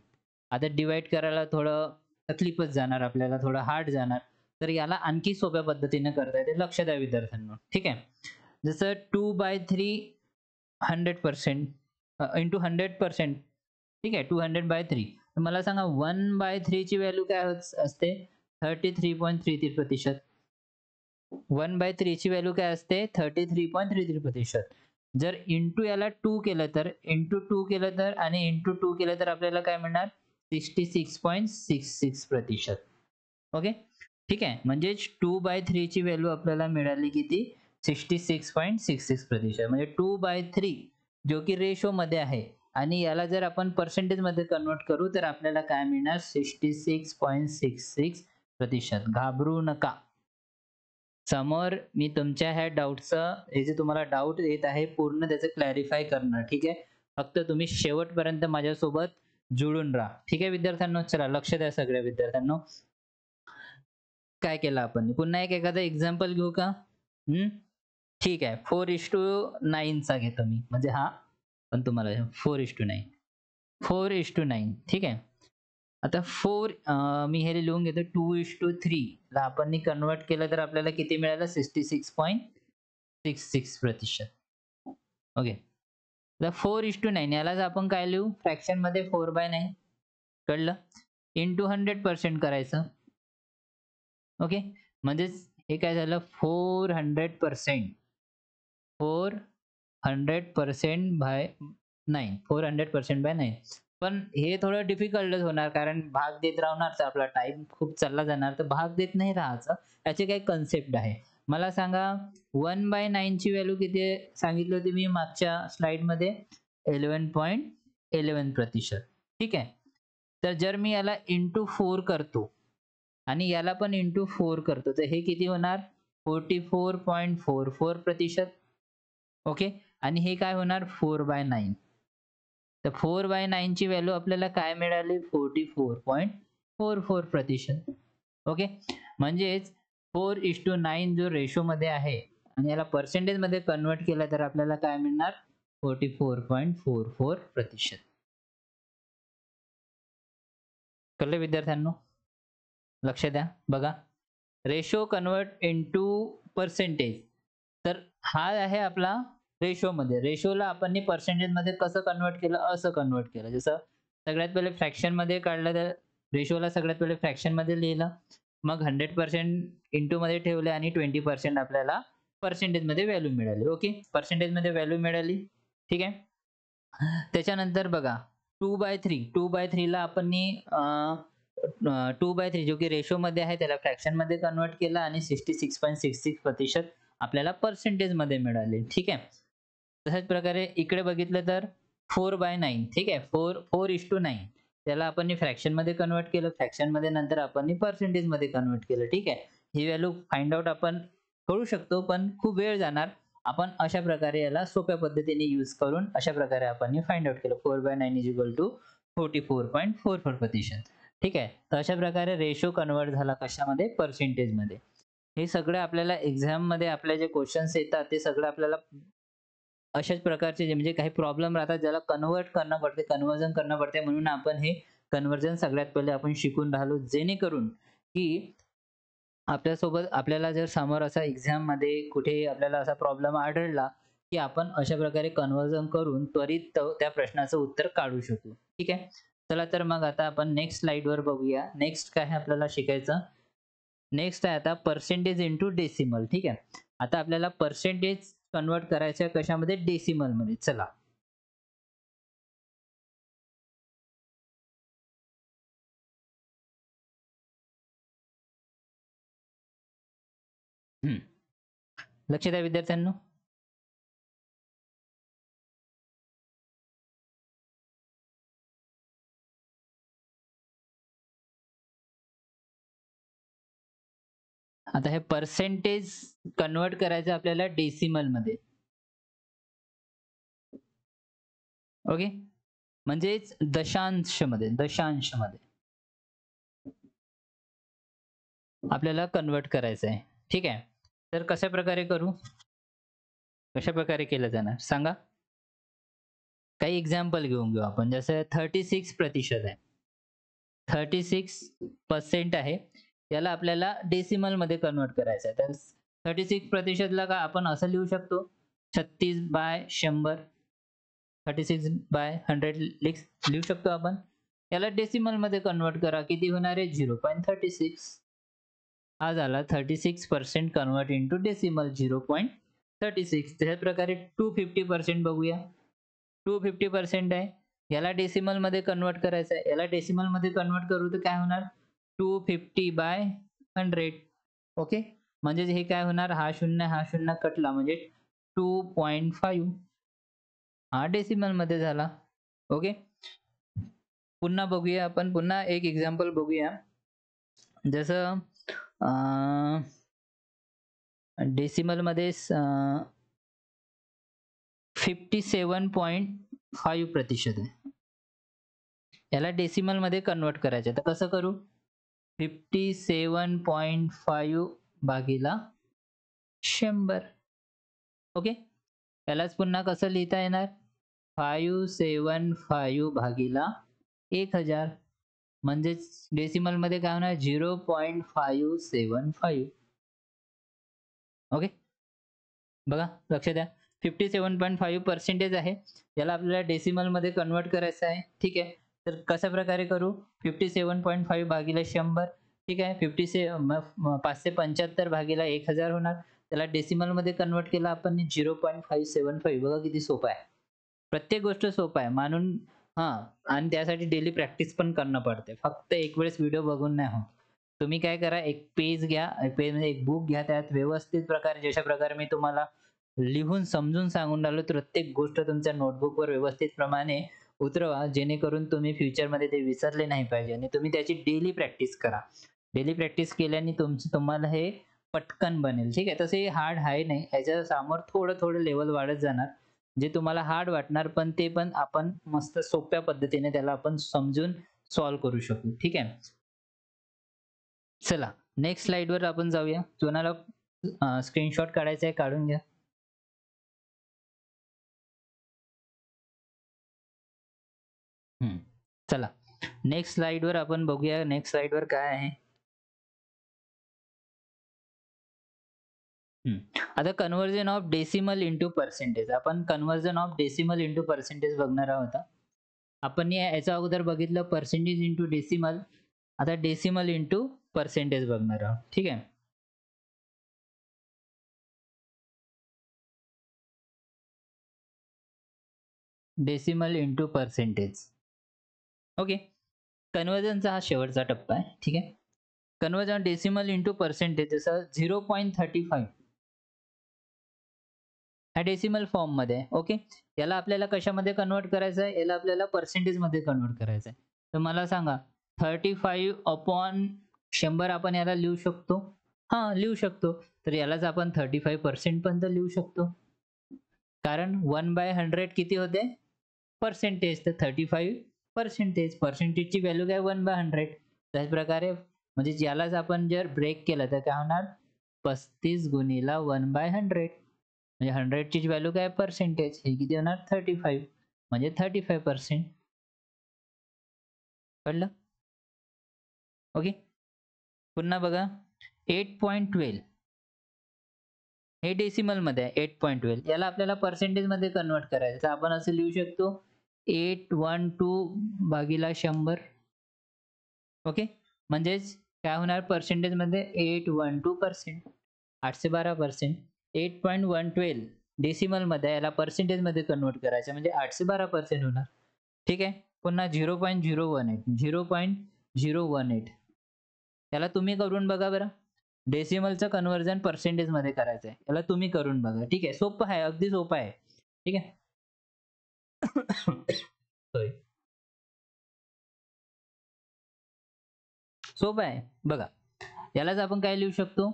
आता डिवाइड करायला थोडं तकलीफच जाणार आपल्याला, थोडं हार्ड जाणार. तर याला आणखी सोप्या पद्धतीने करता येते. लक्ष द्या विद्यार्थ्यांनो. ठीक आहे. जसं 2/3 100% इंटू 100%. ठीक आहे. 200/3. मला सांगा 1/3 ची व्हॅल्यू काय असते, 33.33%. 1/3 ची व्हॅल्यू काय असते, 33.33%. जर इंटू याला 2 केलं तर, इंटू 2 केलं तर आणि इंटू 2 केलं तर आपल्याला काय मिळणार, 66.66%. ओके, ठीक आहे. म्हणजे 2/3 ची व्हॅल्यू आपल्याला मिळाली किती, 66.66%. म्हणजे 2/3 जो की रेशो मध्ये आहे आणि याला जर आपण पर्सेंटेज मध्ये कन्वर्ट करू तर आपल्याला काय मिळणार, 66.66%. घाबरू नका. समोर मी तुमच्या ह्या डाऊटचं, हे जे तुम्हाला डाऊट येत आहे पूर्ण त्याचं क्लॅरिफाय करणार. ठीक आहे. फक्त तुम्ही शेवटपर्यंत माझ्यासोबत जुळून राहा. ठीक आहे विद्यार्थ्यांनो. चला लक्ष द्या सगळ्या विद्यार्थ्यांनो. काय केलं आपण, पुन्हा एखादं एक्झाम्पल घेऊ का. ठीक आहे. 4:9 चा घेतो मी, म्हणजे हा पण तुम्हाला 4:9. 4:9. ठीक आहे. आता मी हे लिहून घेतो. 2:3 ला आपण कन्वर्ट केलं तर आपल्याला किती मिळालं, 66.66%. ओके. तर 4:9 यालाच आपण काय लिहू, फ्रॅक्शन मध्ये 4/9. कळलं. इंटू 100% करायचं. ओके. म्हणजेच हे काय झालं, 400%. 400% बाय 9. 400% बाय 9. पण हे थोडं डिफिकल्टच होणार, कारण भाग देत राहणार तर आपला टाइम खूप चालला जाणार, तर भाग देत नाही राहायचं. याची काही कन्सेप्ट आहे. मला सांगा 1/9 ची व्हॅल्यू किती सांगितली होती मी मागच्या स्लाइडमध्ये, 11.11%. ठीक आहे. तर जर मी याला इंटू 4 करतो आणि याला पण इंटू 4 करतो तर हे किती होणार, 44.44%. ओके. आणि हे काय होणार, 4/9. तर 4/9 ची व्हॅल्यू आपल्याला काय मिळाली, 44.44%. ओके. म्हणजेच 4:9 जो रेशो मध्ये आहे आणि याला पर्सेंटेज मध्ये कन्वर्ट केलं तर आपल्याला काय मिळणार, 44.44%. कळलं विद्यार्थ्यांनो. लक्ष द्या बघा, रेशो कन्वर्ट इनटू पर्सेंटेज. तर हा आहे आपला रेशोमध्ये. रेशोला आपण पर्सेंटेजमध्ये कसं कन्वर्ट केलं, असं कन्वर्ट केलं. जसं सगळ्यात पहिले फ्रॅक्शनमध्ये काढलं, तर रेशोला सगळ्यात पहिले फ्रॅक्शनमध्ये लिहिलं. मग 100% इंटूमध्ये ठेवले आणि 20% आपल्याला पर्सेंटेजमध्ये व्हॅल्यू मिळाली. ओके. पर्सेंटेजमध्ये व्हॅल्यू मिळाली. ठीक आहे. त्याच्यानंतर बघा 2/3. 2/3 ला आपण 2/3 जो की रेशोमध्ये आहे त्याला फ्रॅक्शनमध्ये कन्वर्ट केला आणि 66.66% आपल्याला पर्सेंटेजमध्ये मिळाले. ठीक आहे. तशाच प्रकारे इकडे बघितलं तर 4/9. ठीक आहे. 4:9 त्याला आपण फ्रॅक्शनमध्ये कन्वर्ट केलं. फ्रॅक्शनमध्ये नंतर आपण पर्सेंटेजमध्ये कन्वर्ट केलं. ठीक आहे. ही व्हॅल्यू फाइंड आउट आपण करू शकतो, पण खूप वेळ जाणार. आपण अशा प्रकारे याला सोप्या पद्धतीने यूज करून अशा प्रकारे आपण फाइंड आउट केलं. 4/9 = 44.44%. ठीक आहे. तर अशा प्रकारे रेशो कन्वर्ट झाला कशामध्ये, पर्सेंटेजमध्ये. हे सगळं आपल्याला एक्झाममध्ये आपले जे क्वेश्चन्स येतात ते सगळं आपल्याला अशाच प्रकारचे जे म्हणजे काही प्रॉब्लेम राहतात ज्याला कन्व्हर्ट करणं पडते, कन्व्हर्जन करणं पडते, म्हणून आपण हे कन्व्हर्जन सगळ्यात पहिले आपण शिकून राहिलो, जेणेकरून की आपल्यासोबत आपल्याला जर समोर असा एक्झाममध्ये कुठे आपल्याला असा प्रॉब्लेम आढळला, की आपण अशा प्रकारे कन्व्हर्जन करून त्वरित त्या प्रश्नाचं उत्तर काढू शकू. ठीक आहे. चला तर मग आता आपण नेक्स्ट स्लाइडवर बघूया. नेक्स्ट काय आहे आपल्याला शिकायचं? नेक्स्ट आहे आता पर्सेंटेज इंटू डेसिमल. ठीक आहे. आता आपल्याला पर्सेंटेज कन्वर्ट करायचं कशामध्ये, डेसिमलमध्ये. चला. हं. लक्ष द्या विद्यार्थ्यांनो. आता हे पर्सेंटेज कन्वर्ट करायचं आपल्याला डेसिमलमध्ये. ओके. म्हणजेच दशांशमध्ये, दशांशमध्ये आपल्याला कन्वर्ट करायचं आहे. ठीक आहे. तर कशा प्रकारे करू? कशा प्रकारे केलं जाणार सांगा? काही एक्झाम्पल घेऊन घेऊ आपण. जसं 36% आहे. 36% आहे. याला आपल्याला डेसिमलमध्ये कन्वर्ट करायचं आहे. तर 36% ला का आपण असं लिहू शकतो, 36/100. 36/100 लिहू शकतो आपण. याला डेसिमलमध्ये कन्वर्ट करा. किती होणार आहे? 0.36. हा झाला 36% कन्वर्ट इंटू डेसिमल 0.36. त्याच प्रकारे 250% बघूया. 250% आहे. याला डेसिमलमध्ये कन्वर्ट करायचं आहे. याला डेसिमलमध्ये कन्वर्ट करू तर काय होणार? 250/100. ओके. म्हणजे हे काय होणार? हा शून्य कटला म्हणजे 2.5. हा डेसिमलमध्ये झाला. ओके. पुन्हा बघूया आपण. पुन्हा एक एक्झाम्पल बघूया. जसं डेसिमलमध्ये 57.5% आहे. याला डेसिमलमध्ये कन्वर्ट करायचं आहे. तर कसं करू? 57.5 भागीला 100. ओके. यालाच पुन्हा कसं लिहिता येणार? 575 भागीला 1000. म्हणजेच डेसिमलमध्ये काय होणार? 0.575. ओके. बघा, लक्ष द्या. 57.5% आहे. याला आपल्याला डेसिमलमध्ये कन्वर्ट करायचं आहे. ठीक आहे. तर कशा प्रकारे करू? 57.5 भागीला 100. ठीक आहे. 575 भागीला 1000 होणार. त्याला डेसिमलमध्ये कन्वर्ट केला आपण 0.575. बघा किती सोपं आहे. प्रत्येक गोष्ट सोपं आहे म्हणून आणि त्यासाठी डेली प्रॅक्टिस पण करणं पडते. फक्त एक वेळेस व्हिडिओ बघून नाही होत. तुम्ही काय करा, एक पेज घ्या, पेज म्हणजे एक बुक घ्या, त्यात व्यवस्थित प्रकारे जशा प्रकारे मी तुम्हाला लिहून समजून सांगून राहिलो, प्रत्येक गोष्ट तुमच्या नोटबुकवर व्यवस्थित प्रमाणे उतरवा, जेणेकरून तुम्ही फ्युचरमध्ये ते विसरले नाही पाहिजे आणि तुम्ही त्याची डेली प्रॅक्टिस करा. डेली प्रॅक्टिस केल्याने तुम्हाला हे पटकन बनेल. ठीक आहे. तसे हार्ड आहे नाही. याच्या समोर थोडं लेव्हल वाढत जाणार. जे तुम्हाला हार्ड वाटणार, पण ते पण आपण मस्त सोप्या पद्धतीने त्याला आपण समजून सॉल्व्ह करू शकू. ठीक आहे. चला नेक्स्ट स्लाइडवर आपण जाऊया. कोणाला स्क्रीनशॉट काढायचा आहे काढून घ्या. चला नेक्स्ट स्लाइडवर आपण बघूया. नेक्स्ट स्लाइडवर काय आहे? आता conversion of decimal into percentage, आपण conversion of decimal into percentage बघणार आहोत. आपण याच्या अगोदर बघितलं पर्सेंटेज इंटू डेसिमल, आता डेसिमल इंटू पर्सेंटेज बघणार आहोत. ठीक आहे. Decimal into percentage. ओके. कन्व्हर्जनचा हा शेवटचा टप्पा आहे. ठीक आहे. कन्व्हर्जन डेसिमल इंटू पर्सेंटेज, जसं 0.35 ह्या डेसिमल फॉर्म मध्ये. ओके. याला आपल्याला कशामध्ये कन्वर्ट करायचं आहे, याला आपल्याला पर्सेंटेज मध्ये कन्वर्ट करायचं आहे. तर मला सांगा 35/100 आपण याला लिहू शकतो? हां, लिहू शकतो. तर यालाच आपण 35% पर्यंत लिहू शकतो. कारण 1/100 किती होते? पर्सेंटेज. तर 35%. पर्सेंटेजची व्हॅल्यू काय? 1/100. त्याच प्रकारे म्हणजे यालाच आपण जर ब्रेक केलं तर काय होणार? 35 गुणिला 1/100. म्हणजे 100 ची व्हॅल्यू काय? पर्सेंटेज. हे किती होणार? 35. म्हणजे 35%. कळलं? ओके. पुन्हा बघा 8.12 हे डेसिमल मध्ये आहे. 8.12 याला आपल्याला पर्सेंटेज मध्ये कन्वर्ट करायचं. तर आपण असं लिहू शकतो 812 भागिला 100. ओके. म्हणजेच काय होणार पर्सेंटेज मध्ये? 812%. 812%. 8.112 डेसिमल मध्ये याला पर्सेंटेज मध्ये कन्वर्ट करायचं म्हणजे 812% होणार. ठीक आहे. पुन्हा 0.018 0.018 याला तुम्ही करून बघा बरं. डेसिमलचं कन्व्हर्जन पर्सेंटेज मध्ये करायचं आहे. याला तुम्ही करून बघा. ठीक आहे. सोपं आहे, अगदी सोपं आहे. ठीक आहे. सॉरी. सोपं आहे बघा. यालाच आपण काय लिहू शकतो?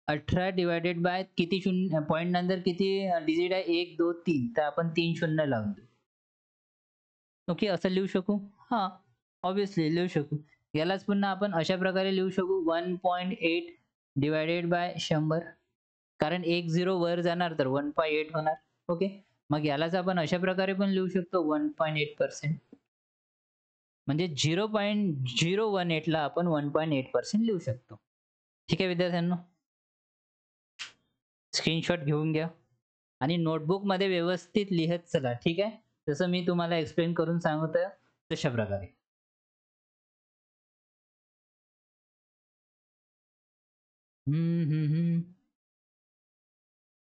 18 डिवायडेड बाय किती शून्य पॉईंट नंतर किती डिजिट आहे? 1 2 3. तर आपण 3 शून्य लावून देऊ. ओके. असं लिहू शकू? हां, ऑब्व्हियसली लिहू शकू. यालाच पुन्हा आपण अशा प्रकारे लिहू शकू 1.8 डिवायडेड बाय 100. कारण 1 0 वर जाणार तर 1.8 होणार. ओके. मग यालाच आपण अशा प्रकारे पण लिहू शकतो 1.8%. म्हणजे 0.018 ला आपण 1.8% लिहू शकतो. ठीक आहे विद्यार्थ्यांनो. स्क्रीनशॉट घेऊन घ्या आणि नोटबुकमध्ये व्यवस्थित लिहत चला. ठीक आहे. जसं मी तुम्हाला एक्सप्लेन करून सांगतोय तशा प्रकारे.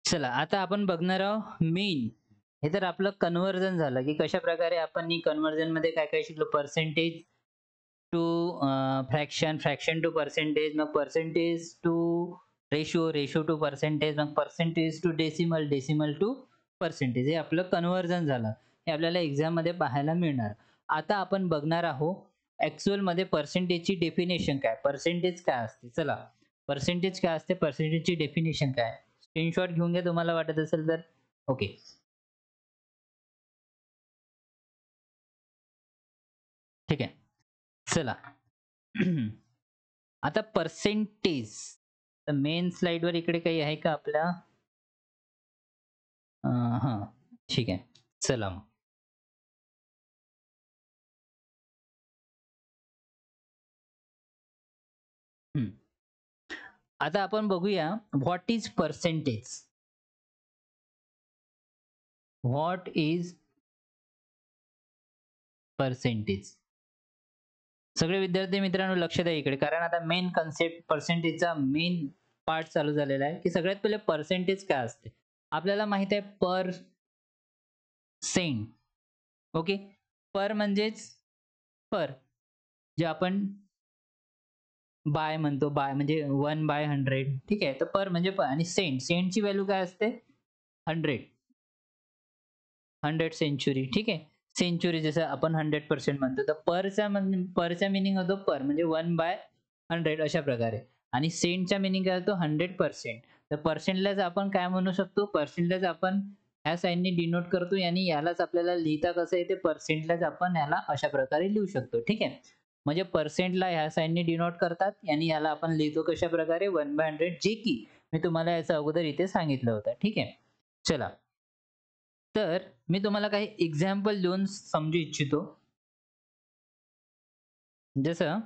चला आता आपण बघणार आहोत मेन. हे तर आपलं कन्व्हर्जन झालं की कशा प्रकारे आपण कन्व्हर्जन मध्ये काय काय शिकलो. Percentage to fraction, fraction to percentage, मग percentage to ratio, ratio to percentage, मग percentage to decimal, decimal to percentage. हे आपलं कन्व्हर्जन झालं. हे आपल्याला एक्झाम मध्ये पाहायला मिळणार. आता आपण बघणार आहोत ऍक्च्युअल मध्ये पर्सेंटेजची डेफिनेशन काय, पर्सेंटेज काय असते. चला पर्सेंटेज काय असते, पर्सेंटेजची डेफिनेशन काय. स्क्रीनशॉट घेऊन घ्या तुम्हाला वाटत असेल तर. ओके. ठीक आहे. चला. आता पर्सेंटेज तर मेन स्लाइड वर इकडे काही आहे का आपल्या? हां, ठीक आहे. चला मग. आता आपण बघूया what is percentage. What is percentage. सगळे विद्यार्थी मित्रांनो लक्ष द्या इकडे, कारण आता मेन कन्सेप्ट पर्सेंटेजचा मेन पार्ट चालू झालेला आहे की सगळ्यात पहिले पर्सेंटेज काय असते. आपल्याला माहित आहे पर सेंट. ओके. पर म्हणजेच पर जे आपण बाय म्हणतो, बाय म्हणजे 1/100. ठीक आहे. तर पर म्हणजे पर आणि सेंट, सेंटची व्हॅल्यू काय असते? 100. 100 सेंचुरी. ठीक आहे. सेंचुरी जसं आपण 100% म्हणतो. तर परचा मिनिंग होतो पर म्हणजे 1/100 अशा प्रकारे. आणि सेंटचा मिनिंग काय होतो? 100%. तर पर्सेंटलाच आपण काय म्हणू शकतो? पर्सेंटलाच आपण ह्या साइनने डिनोट करतो आणि यालाच आपल्याला लिहिता कसं येते? पर्सेंटलाच आपण याला अशा प्रकारे लिहू शकतो. ठीक आहे. म्हणजे पर्सेंटला ह्या साइनने डिनोट करतात आणि याला आपण लिहितो कशा प्रकारे? 1/100, जे की मी तुम्हाला याचा अगोदर इथे सांगितलं होतं. ठीक आहे. चला. तर मी तुम्हाला काही एक्झाम्पल देऊन समजू इच्छितो. जसं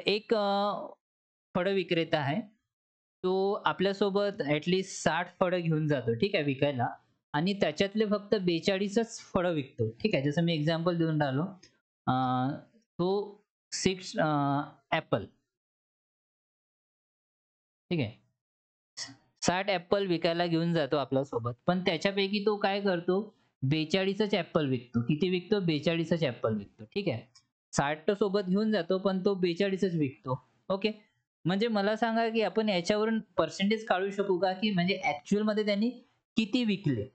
एक फळ विक्रेता आहे. तो आपल्यासोबत ॲटलीस्ट 60 फळं घेऊन जातो, ठीक आहे, विकायला आणि त्याच्यातले फक्त 42च फळं विकतो. ठीक आहे. जसं मी एक्झाम्पल देऊन राहिलो. अ, तो 6 ॲपल ठीक आहे. 60 ॲपल विकायला घेऊन जातो आपल्यासोबत. पण त्याच्यापैकी तो काय करतो 42च ॲपल विकतो. किती विकतो? 42च ॲपल विकतो. ठीक आहे. 60 तर सोबत घेऊन जातो, पण तो 42च विकतो. ओके. म्हणजे मला सांगा, की आपण याच्यावरून पर्सेंटेज काढू शकू का, की म्हणजे ॲक्चुअलमध्ये त्यांनी किती विकले?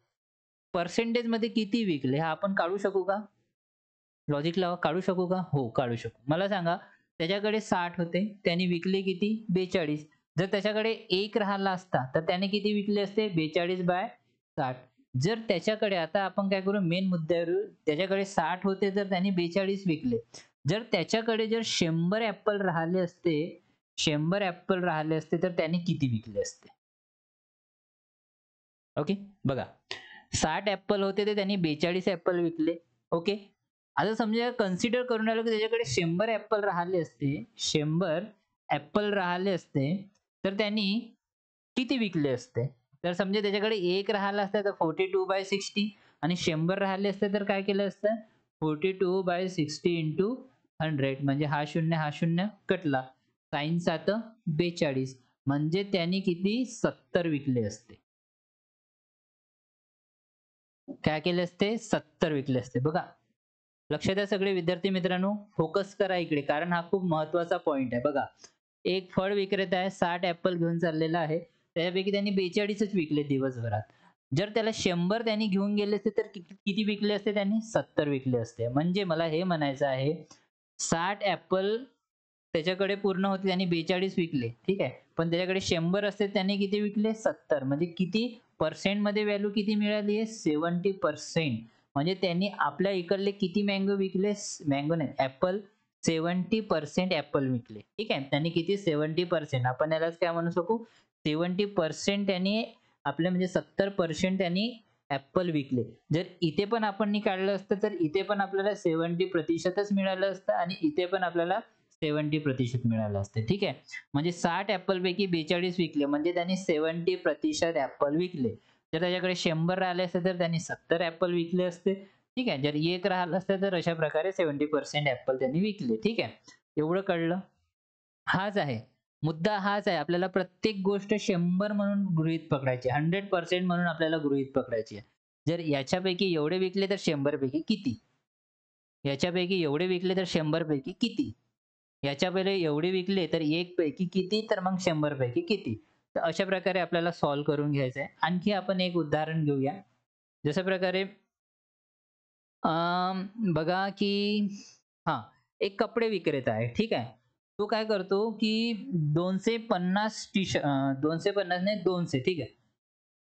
पर्सेंटेजमध्ये किती विकले? हा आपण काढू शकू का? लॉजिक लावा. काढू शकू का? हो, काढू शकू. मला सांगा, त्याच्याकडे 60 होते. त्याने विकले किती? 42. जर त्याच्याकडे 1 राहिला असता, तर त्याने किती विकले असते? 42/60. जर त्याच्याकडे आता आपण काय करू मेन मुद्द्यावर येऊ. त्याच्याकडे 60 होते, तर त्याने 42 विकले. जर त्याच्याकडे जर 100 ॲपल राहिले असते, 100 ॲपल राहिले असते, तर त्याने किती विकले असते? ओके. बघा 60 ॲपल होते, तर त्यांनी 42 ॲपल विकले. ओके. आता समजा कन्सिडर करून राहिलो, की त्याच्याकडे 100 ॲपल राहिले असते, 100 ॲपल राहिले असते, तर त्यांनी किती विकले असते? तर समजा त्याच्याकडे 1 राहिला असता, तर 42/60 आणि 100 राहिले असते, तर काय केलं असतं? 42/60 इंटू 100 म्हणजे हा शून्य, हा शून्य कटला. साइन 7 42 म्हणजे त्यांनी किती 70 विकले असते. काय केले असते? 70 विकले असते. बघा, लक्ष द्या सगळे विद्यार्थी मित्रांनो, फोकस करा इकडे कारण हा खूप महत्त्वाचा पॉइंट आहे. बघा, एक फळ विक्रेता आहे 60 ॲपल घेऊन चाललेला आहे. त्याच्यापैकी त्यांनी 42च विकले दिवसभरात. जर त्याला 100 त्यांनी घेऊन गेले असते तर किती विकले असते त्यांनी? 70 विकले असते. म्हणजे मला हे म्हणायचं आहे 60 ॲपल त्याच्याकडे पूर्ण होते त्यांनी 42 विकले. ठीक आहे. पण त्याच्याकडे 100 असते त्याने किती विकले? 70 म्हणजे किती पर्सेंटमध्ये व्हॅल्यू किती मिळाली आहे? 70%. म्हणजे त्यांनी आपल्या इकडले किती मँगो विकले? मँगो नाही ॲपल 70% ॲपल विकले. ठीक आहे. त्यांनी किती 70% आपण यालाच काय म्हणू शकू? 70% त्यांनी आपले म्हणजे 70% त्यांनी ॲपल विकले. जर इथे पण आपण काढलं असतं तर इथे पण आपल्याला 70%च मिळालं असतं आणि इथे पण आपल्याला 70% मिळालं असतं. ठीक आहे. म्हणजे 60 ॲपलपैकी 42 विकले म्हणजे त्यांनी 70% ॲपल विकले. जर त्याच्याकडे 100 राहिले असते तर त्यांनी 70 ॲपल विकले असते. ठीक आहे. जर 1 राहिलं असतं तर अशा प्रकारे 70% ॲपल त्यांनी विकले. ठीक आहे. एवढं कळलं? हाच आहे. मुद्दा हाच आहे. आपल्याला प्रत्येक गोष्ट 100 म्हणून गृहीत पकडायची आहे. 100% म्हणून आपल्याला गृहीत पकडायची आहे. जर याच्यापैकी एवढे विकले तर 100 पैकी किती? याच्यापैकी एवढे विकले तर 100 पैकी किती? याच्या पहिले एवढे विकले तर 1 पैकी किती? तर मग 100 पैकी किती? तर अशा प्रकारे आपल्याला सॉल्व्ह करून घ्यायचं आहे. आणखी आपण एक उदाहरण घेऊया. जशा प्रकारे बघा की हां, एक कपडे विक्रेता आहे. ठीक आहे. तो काय करतो की 250 250 नाही 200 ठीक आहे.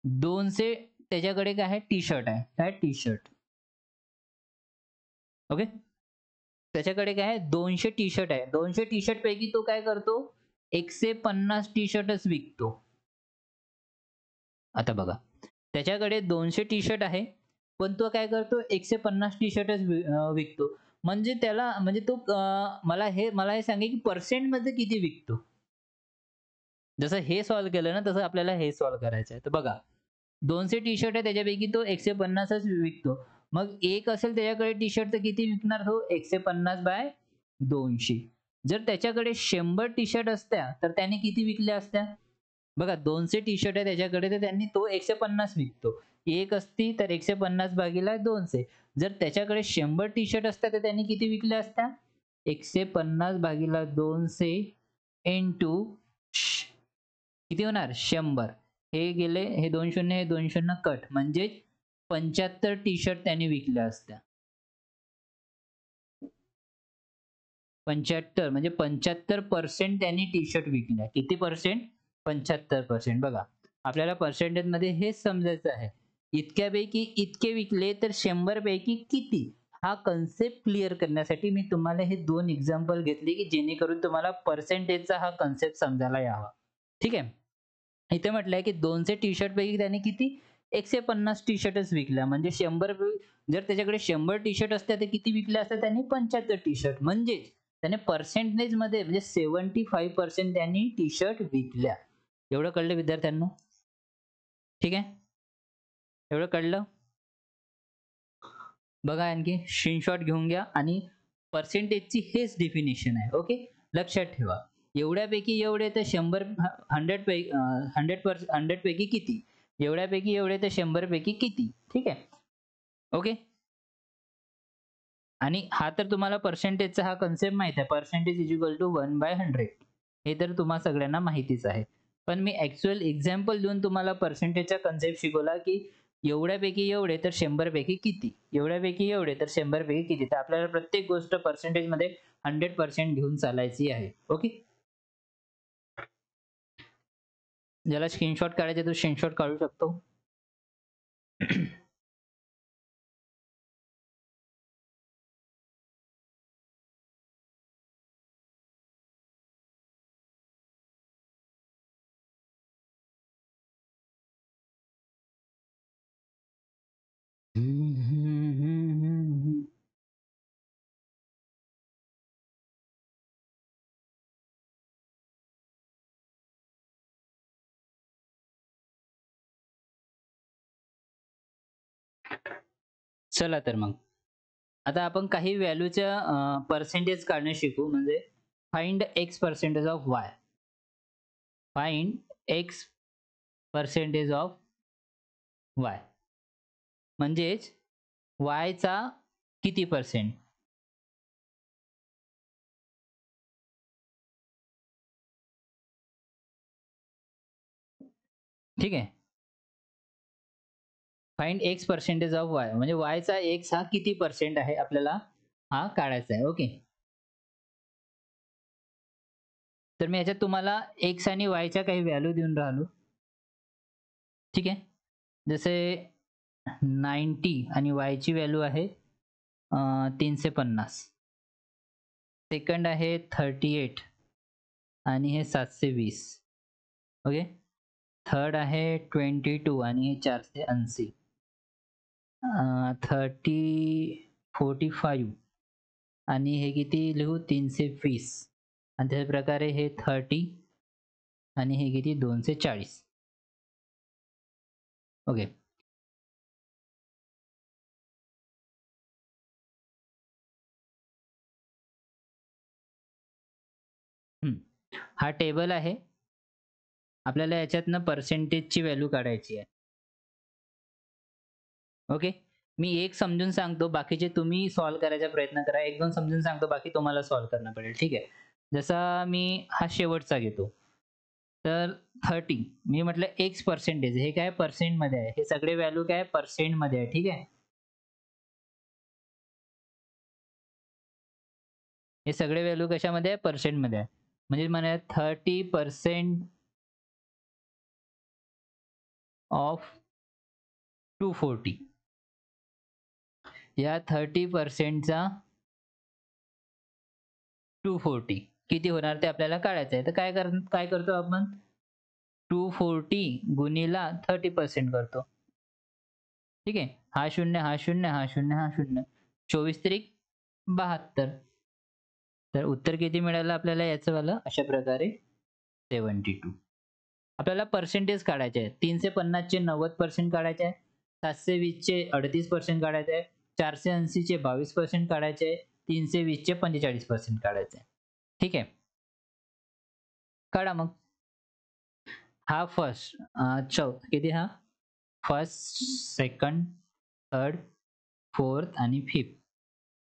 200 त्याच्याकडे काय आहे टी-शर्ट आहे. काय टी-शर्ट. ओके. त्याच्याकडे काय आहे 200 टी-शर्ट आहे. 200 टी-शर्ट पैकी तो काय करतो 150 टी-शर्टच विकतो. आता बघा, त्याच्याकडे 200 टी-शर्ट आहे, पण तो काय करतो 150 टी-शर्टच विकतो. म्हणजे त्याला म्हणजे तो मला हे सांगा की पर्सेंटमध्ये किती विकतो? जसं हे सॉल्व्ह केलं ना, तसं आपल्याला हे सॉल्व्ह करायचं आहे. तर बघा, 200 टी-शर्ट आहे त्याच्यापैकी तो 150च विकतो. मग एक असेल त्याच्याकडे टी-शर्ट तर किती विकणार तो 150/200. जर त्याच्याकडे 100 टी-शर्ट असत्या, तर त्याने किती विकल्या असत्या? बघा 200 टी-शर्ट आहे त्याच्याकडे तर त्यांनी तो 150 विकतो. एक असती तर 150 भागीला 200. जर त्याच्याकडे 100 टी-शर्ट असत्या तर त्यांनी किती विकल्या असत्या? 150 भागीला 200 इंटू किती होणार? 100. हे गेले हे 2 शून्य, हे 2 शून्य कट म्हणजे 75 टी-शर्ट त्यांनी विकल्या असत्या. 75 म्हणजे 75% त्यांनी टी-शर्ट विकल्या. किती पर्सेंट? 75% बघा. आपल्याला पर्सेंटेजमध्ये हेच समजायचं आहे. इतक्यापैकी इतके विकले तर 100 पैकी किती? हा कन्सेप्ट क्लिअर करण्यासाठी मी तुम्हाला हे 2 एक्झाम्पल घेतले, की जेणेकरून तुम्हाला पर्सेंटेजचा हा कन्सेप्ट समजायला यावा. ठीक आहे. इथे म्हटलंय की 200 टी-शर्ट पैकी त्याने किती 150 टी-शर्टच विकल्या. म्हणजे 100 जर त्याच्याकडे 100 टी-शर्ट असत्या तर किती विकल्या असत्या त्याने 75 टी-शर्ट. म्हणजे त्याने पर्सेंटेजमध्ये म्हणजे 75% त्यांनी टी-शर्ट विकल्या. एवढं कळलं विद्यार्थ्यांनो? ठीक आहे, एवढं कळलं? बघा आणखी स्क्रीनशॉट घेऊन घ्या आणि पर्सेंटेजची हेच डेफिनेशन आहे. ओके, लक्षात ठेवा. एवढ्यापैकी एवढे तर 100 100 पैकी 100 पैकी किती? एवढ्यापैकी एवढे तर 100 पैकी किती? ठीक आहे. ओके. आणि हा तर तुम्हाला पर्सेंटेजचा हा कन्सेप्ट माहिती आहे. Percentage is equal to 1/100. हे तर तुम्हा सगळ्यांना माहितीच आहे. पण मी ॲक्चुअल एक्झाम्पल देऊन तुम्हाला पर्सेंटेजचा कन्सेप्ट शिकवला, की एवढ्यापैकी एवढे तर 100 पैकी किती? एवढ्यापैकी एवढे तर 100 पैकी किती? तर आपल्याला प्रत्येक गोष्ट पर्सेंटेजमध्ये 100% घेऊन चालायची आहे. ओके. ज्याला स्क्रीनशॉट काढायचे तो स्क्रीनशॉट काढू शकतो. चला तर मग. आता आपण काही व्हॅल्यूच्या पर्सेंटेज काढणं शिकू, म्हणजे find x percentage of Y. Find x percentage of Y. म्हणजेच वायचा किती पर्सेंट? ठीक आहे. Find x percentage of Y म्हणजे वायचा एक्स हा किती पर्सेंट आहे आपल्याला हा काढायचा आहे. ओके. तर मी याच्यात तुम्हाला एक्स आणि वायच्या काही व्हॅल्यू देऊन राहिलो. ठीक आहे. जसे 90 आणि वायची व्हॅल्यू आहे 350. सेकंड आहे 38 आणि हे 720. ओके. थर्ड आहे 22 आणि हे 480. 45 आणि हे किती लिहू 320 आणि त्याच प्रकारे हे 30 आणि हे किती 240. ओके. हा टेबल आहे. आपल्याला याच्यातनं पर्सेंटेजची व्हॅल्यू काढायची आहे. ओके. मी एक समजून सांगतो, बाकीचे तुम्ही सॉल्व्ह करायचा प्रयत्न करा. 1-2 समजून सांगतो, बाकी तुम्हाला सॉल्व्ह करणं पडेल. ठीक आहे. जसा मी हा शेवटचा घेतो. तर 30 मी म्हटलं एक्स पर्सेंटेज हे काय पर्सेंटमध्ये आहे. हे सगळे व्हॅल्यू काय पर्सेंटमध्ये आहे. ठीक आहे. हे सगळे व्हॅल्यू कशामध्ये आहे पर्सेंटमध्ये आहे. म्हणजे म्हणा 30% ऑफ 240. या 30%चा 240 किती होणार ते आपल्याला काढायचं आहे. तर काय करतो आपण 240 गुणिला 30% करतो. ठीक आहे. हा 0, हा 0, हा 0, हा 0. 24 त्रिक 72. तर उत्तर किती मिळालं आपल्याला याचं वालं अशा प्रकारे 72. आपल्याला पर्सेंटेज काढायचे आहे. 350 चे 90% काढायचे आहे. 720 चे 38% काढायचे आहे. 480 चे 22% काढायचे आहे. 320 चे 45% काढायचे आहे. ठीक आहे. काढा मग. हा फर्स्ट किती हा फर्स्ट, सेकंड, थर्ड, फोर्थ आणि फिफ्थ.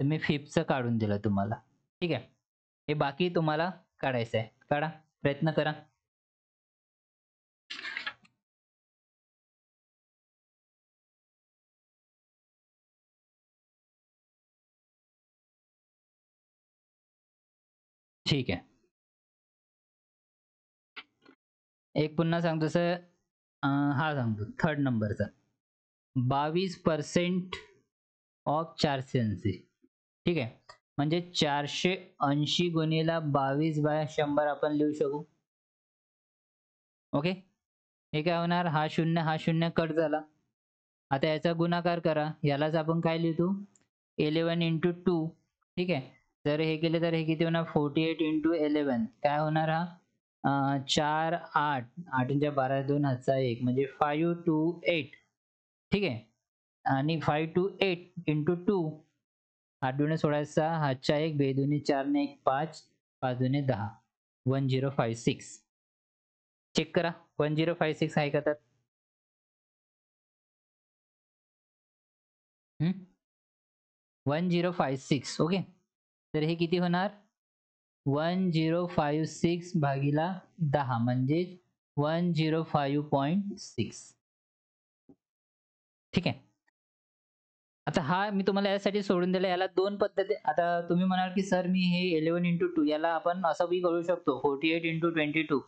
तर मी फिफ्थचं काढून दिलं तुम्हाला. ठीक आहे. हे बाकी तुम्हाला काढायचं आहे. काढा, प्रयत्न करा. ठीक आहे. एक पुन्हा सांगतो सर, हा सांगतो थर्ड नंबरचा 22% ऑफ 480. ठीक आहे. म्हणजे 480 गुणिला 22/100 आपण लिहू शकू. ओके. हे काय होणार हा 0 हा 0 कट झाला. आता याचा गुणाकार करा. यालाच आपण काय लिहितो 11 into 2. ठीक आहे. तर हे केले तर हे किती होणार 48 into 11 काय होणार हा 4 8 8 × 12 2 हातचा 1 म्हणजे 5 2 8 ठीक आहे. आणि 5 2 8 इंटू 2 8 दुणे 16 6 हातच्या 1 2 दुणे 4 ने 1 5 5 दुणे 10 1056 चेक करा 1056 आहे का तर 1056 ओके. तर हे किती होणार 1056 भागीला 10 म्हणजे 105.6 ठीक आहे. आता हा मी तुम्हाला यासाठी सोडून दिला याला दोन पद्धती. आता तुम्ही म्हणाल की सर मी हे 11 × 2 याला आपण असं बी करू शकतो 48 × 22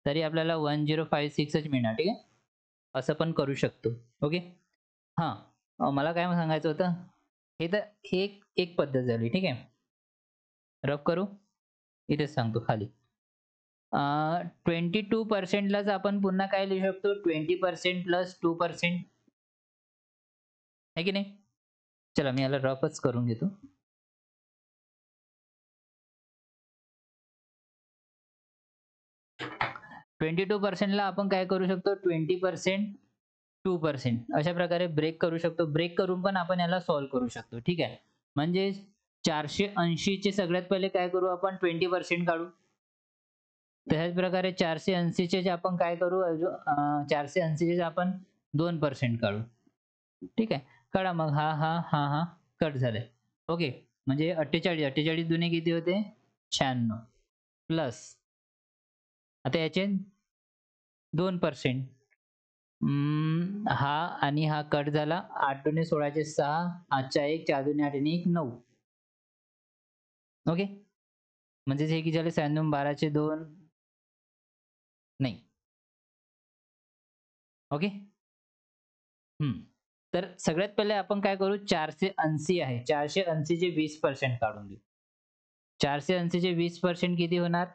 तरी आपल्याला 1056 च मिळणार ठीक आहे. असं पण करू शकतो ओके. मला काय सांगायचं होतं हे तर हे एक पद्धत झाली ठीक आहे. रफ करू इथेच सांगतो खाली 22%लाच आपण पुन्हा काय लिहू शकतो 20% प्लस 2% आहे की नाही. चला मी याला रफच करून घेतो. ट्वेंटी 22% ला आपण काय करू शकतो 20% 2% अशा प्रकारे ब्रेक करू शकतो. ब्रेक करून पण आपण याला सॉल्व्ह करू शकतो ठीक आहे. म्हणजे 480 चे सगळ्यात पहिले काय करू आपण 20% काढू. तशाच प्रकारे 480 चे आपण काय करू 480 चे आपण 2% काढू ठीक आहे. काढा मग हा कट झालाय ओके. म्हणजे 48 दुने किती होते 96 प्लस आता याचे 2% हा आणि हा कट झाला 8 दुने 16 चे 6 8च्या 1 4 दुने 8 आणि 1 9 ओके. म्हणजे हे किती झाले 96 12 चे 2 नाही ओके. तर सगळ्यात पहिले आपण काय करू 480 आहे 480 चे 20% काढून घेऊ. 480 चे 20% किती होणार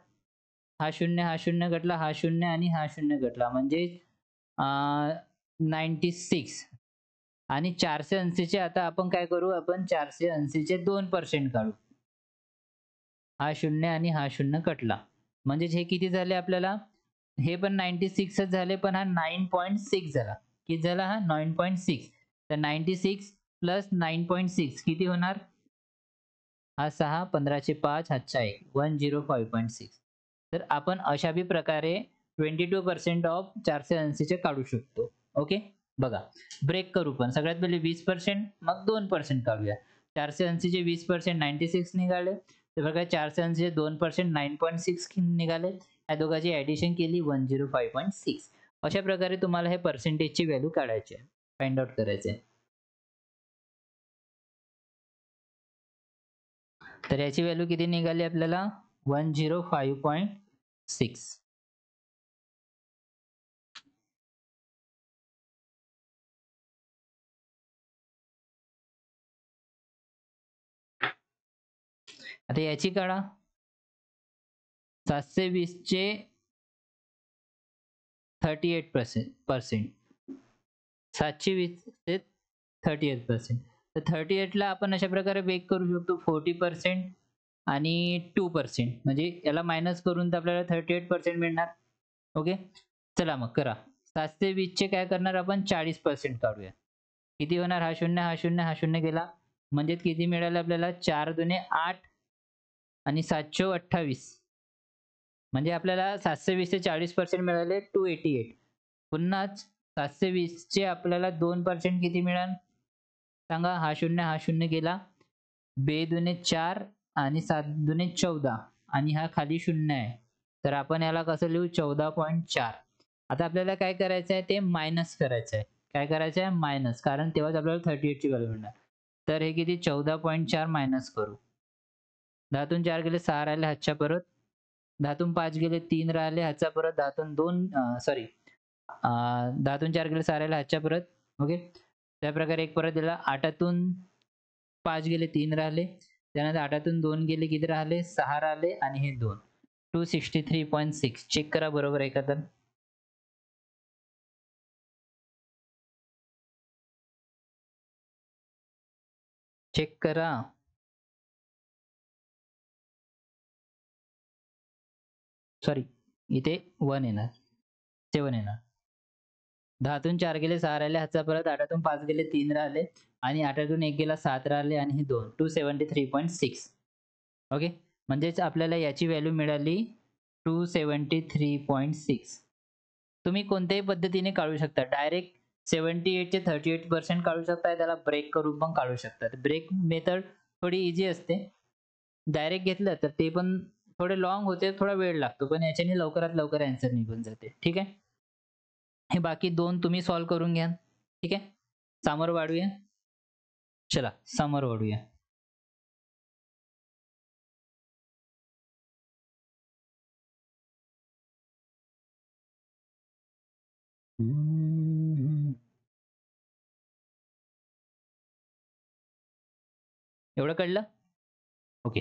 हा शून्य घटला हा शून्य आणि हा शून्य घटला म्हणजे 96 आणि 480 चे आता आपण काय करू आपण 480 चे 2% काढू. हा शून्य आणि हा शून्य कटला म्हणजे हे किती झाले आपल्याला हे पण 96 च झाले पण हा 9.6 झाला. किती झाला हा 9.6 तर 96 प्लस 9.6 किती होणार हा 6 15 चे 5 हातचा 1 105.6 तर आपण अशा बी प्रकारे 22% ऑफ 480 चे काढू शकतो ओके. बघा ब्रेक करू पण सगळ्यात पहिले 20% मग 2% काढूया. 480 चे 20% 96 निघाले तर बघा 480 चे 2% 9.6 निघाले. या दोघांची ऍडिशन केली 105.6 अशा प्रकारे तुम्हाला हे पर्सेंटेजची व्हॅल्यू काढायची आहे फाइंड आउट करायचे. तर याची व्हॅल्यू किती निघाली आपल्याला 105.6. आता याची काढा 720 चे 38% 720 ते 38% तर 38 ला आपण अशा प्रकारे ब्रेक करू शकतो 40% आणि 2% म्हणजे याला मायनस करून तर आपल्याला 38% मिळणार ओके. चला मग करा 720 चे काय करणार आपण 40% काढूया. किती होणार हा शून्य हा शून्य हा शून्य गेला म्हणजे किती मिळालं आपल्याला 4 दुने 8 आणि 728 म्हणजे आपल्याला 720 चे 40% मिळाले 288. पुन्हाच 720 चे आपल्याला 2% किती मिळाल सांगा हा शून्य गेला 2 दुने 4 आणि 7 दुने 14 आणि हा खाली शून्य आहे तर आपण याला कसं लिहू 14.4. आता आपल्याला काय करायचं आहे ते मायनस करायचं आहे. काय करायचं आहे मायनस कारण तेव्हाच आपल्याला 38 ची व्हॅल्यू मिळणार. तर हे किती 14.4 मायनस करू 10 तून 4 गेले 6 राहिले हातच्या परत 10 तून 5 गेले 3 राहिले हातच्या परत 10 तून 2 सॉरी 10 तून 4 गेले 6 राहिले हातच्या परत ओके. त्या प्रकारे एक परत दिला 8तून 5 गेले 3 राहिले त्यानंतर 8तून 2 गेले किती राहिले 6 राहिले आणि हे 2 263.6 चेक करा बरोबर आहे का तर चेक करा. सॉरी इथे 1 येणार, 7 येणार. 10तून 4 गेले 6 राहिले, हातचा परत 8तून 5 गेले 3 राहिले आणि 8तून 1 गेला 7 राहिले आणि हे 2 273.6. ओके. म्हणजेच आपल्याला याची व्हॅल्यू मिळाली 273.6. तुम्ही कोणत्याही पद्धतीने काढू शकता. डायरेक्ट 78 चे 38% काढू शकता. त्याला ब्रेक करून पण काढू शकता. ब्रेक मेथड थोडी ईझी असते. डायरेक्ट घेतलं तर ते पण थोडे लॉंग होते, थोडा वेळ लागतो. पण याच्याने लवकरात लवकर आन्सर निघून जाते. ठीक आहे. हे बाकी 2 तुम्ही सॉल्व्ह करून घ्या. ठीक आहे. समर वाढूया. चला समर वाढूया. एवढं कळलं? ओके.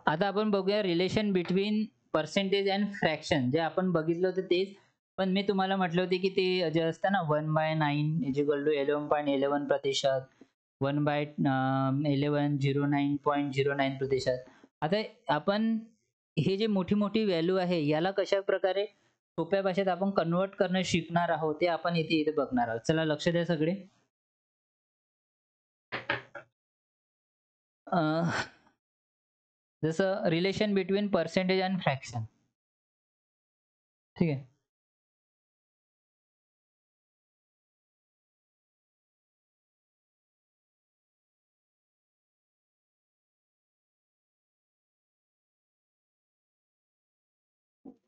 आता आपण बघूया relation between percentage and fraction. जे आपण बघितलं होतं तेच. पण मी तुम्हाला म्हटलं होते की ते जे असतं ना 1/9 = 11.11%, 1/11 09.09%. आता आपण हे जे मोठी-मोठी व्हॅल्यू आहे याला कशाप्रकारे सोप्या भाषेत आपण कन्व्हर्ट करणं शिकणार आहोत, ते आपण इथे बघणार आहोत. चला लक्ष द्या सगळे. जसं relation between percentage and fraction. ठीक आहे.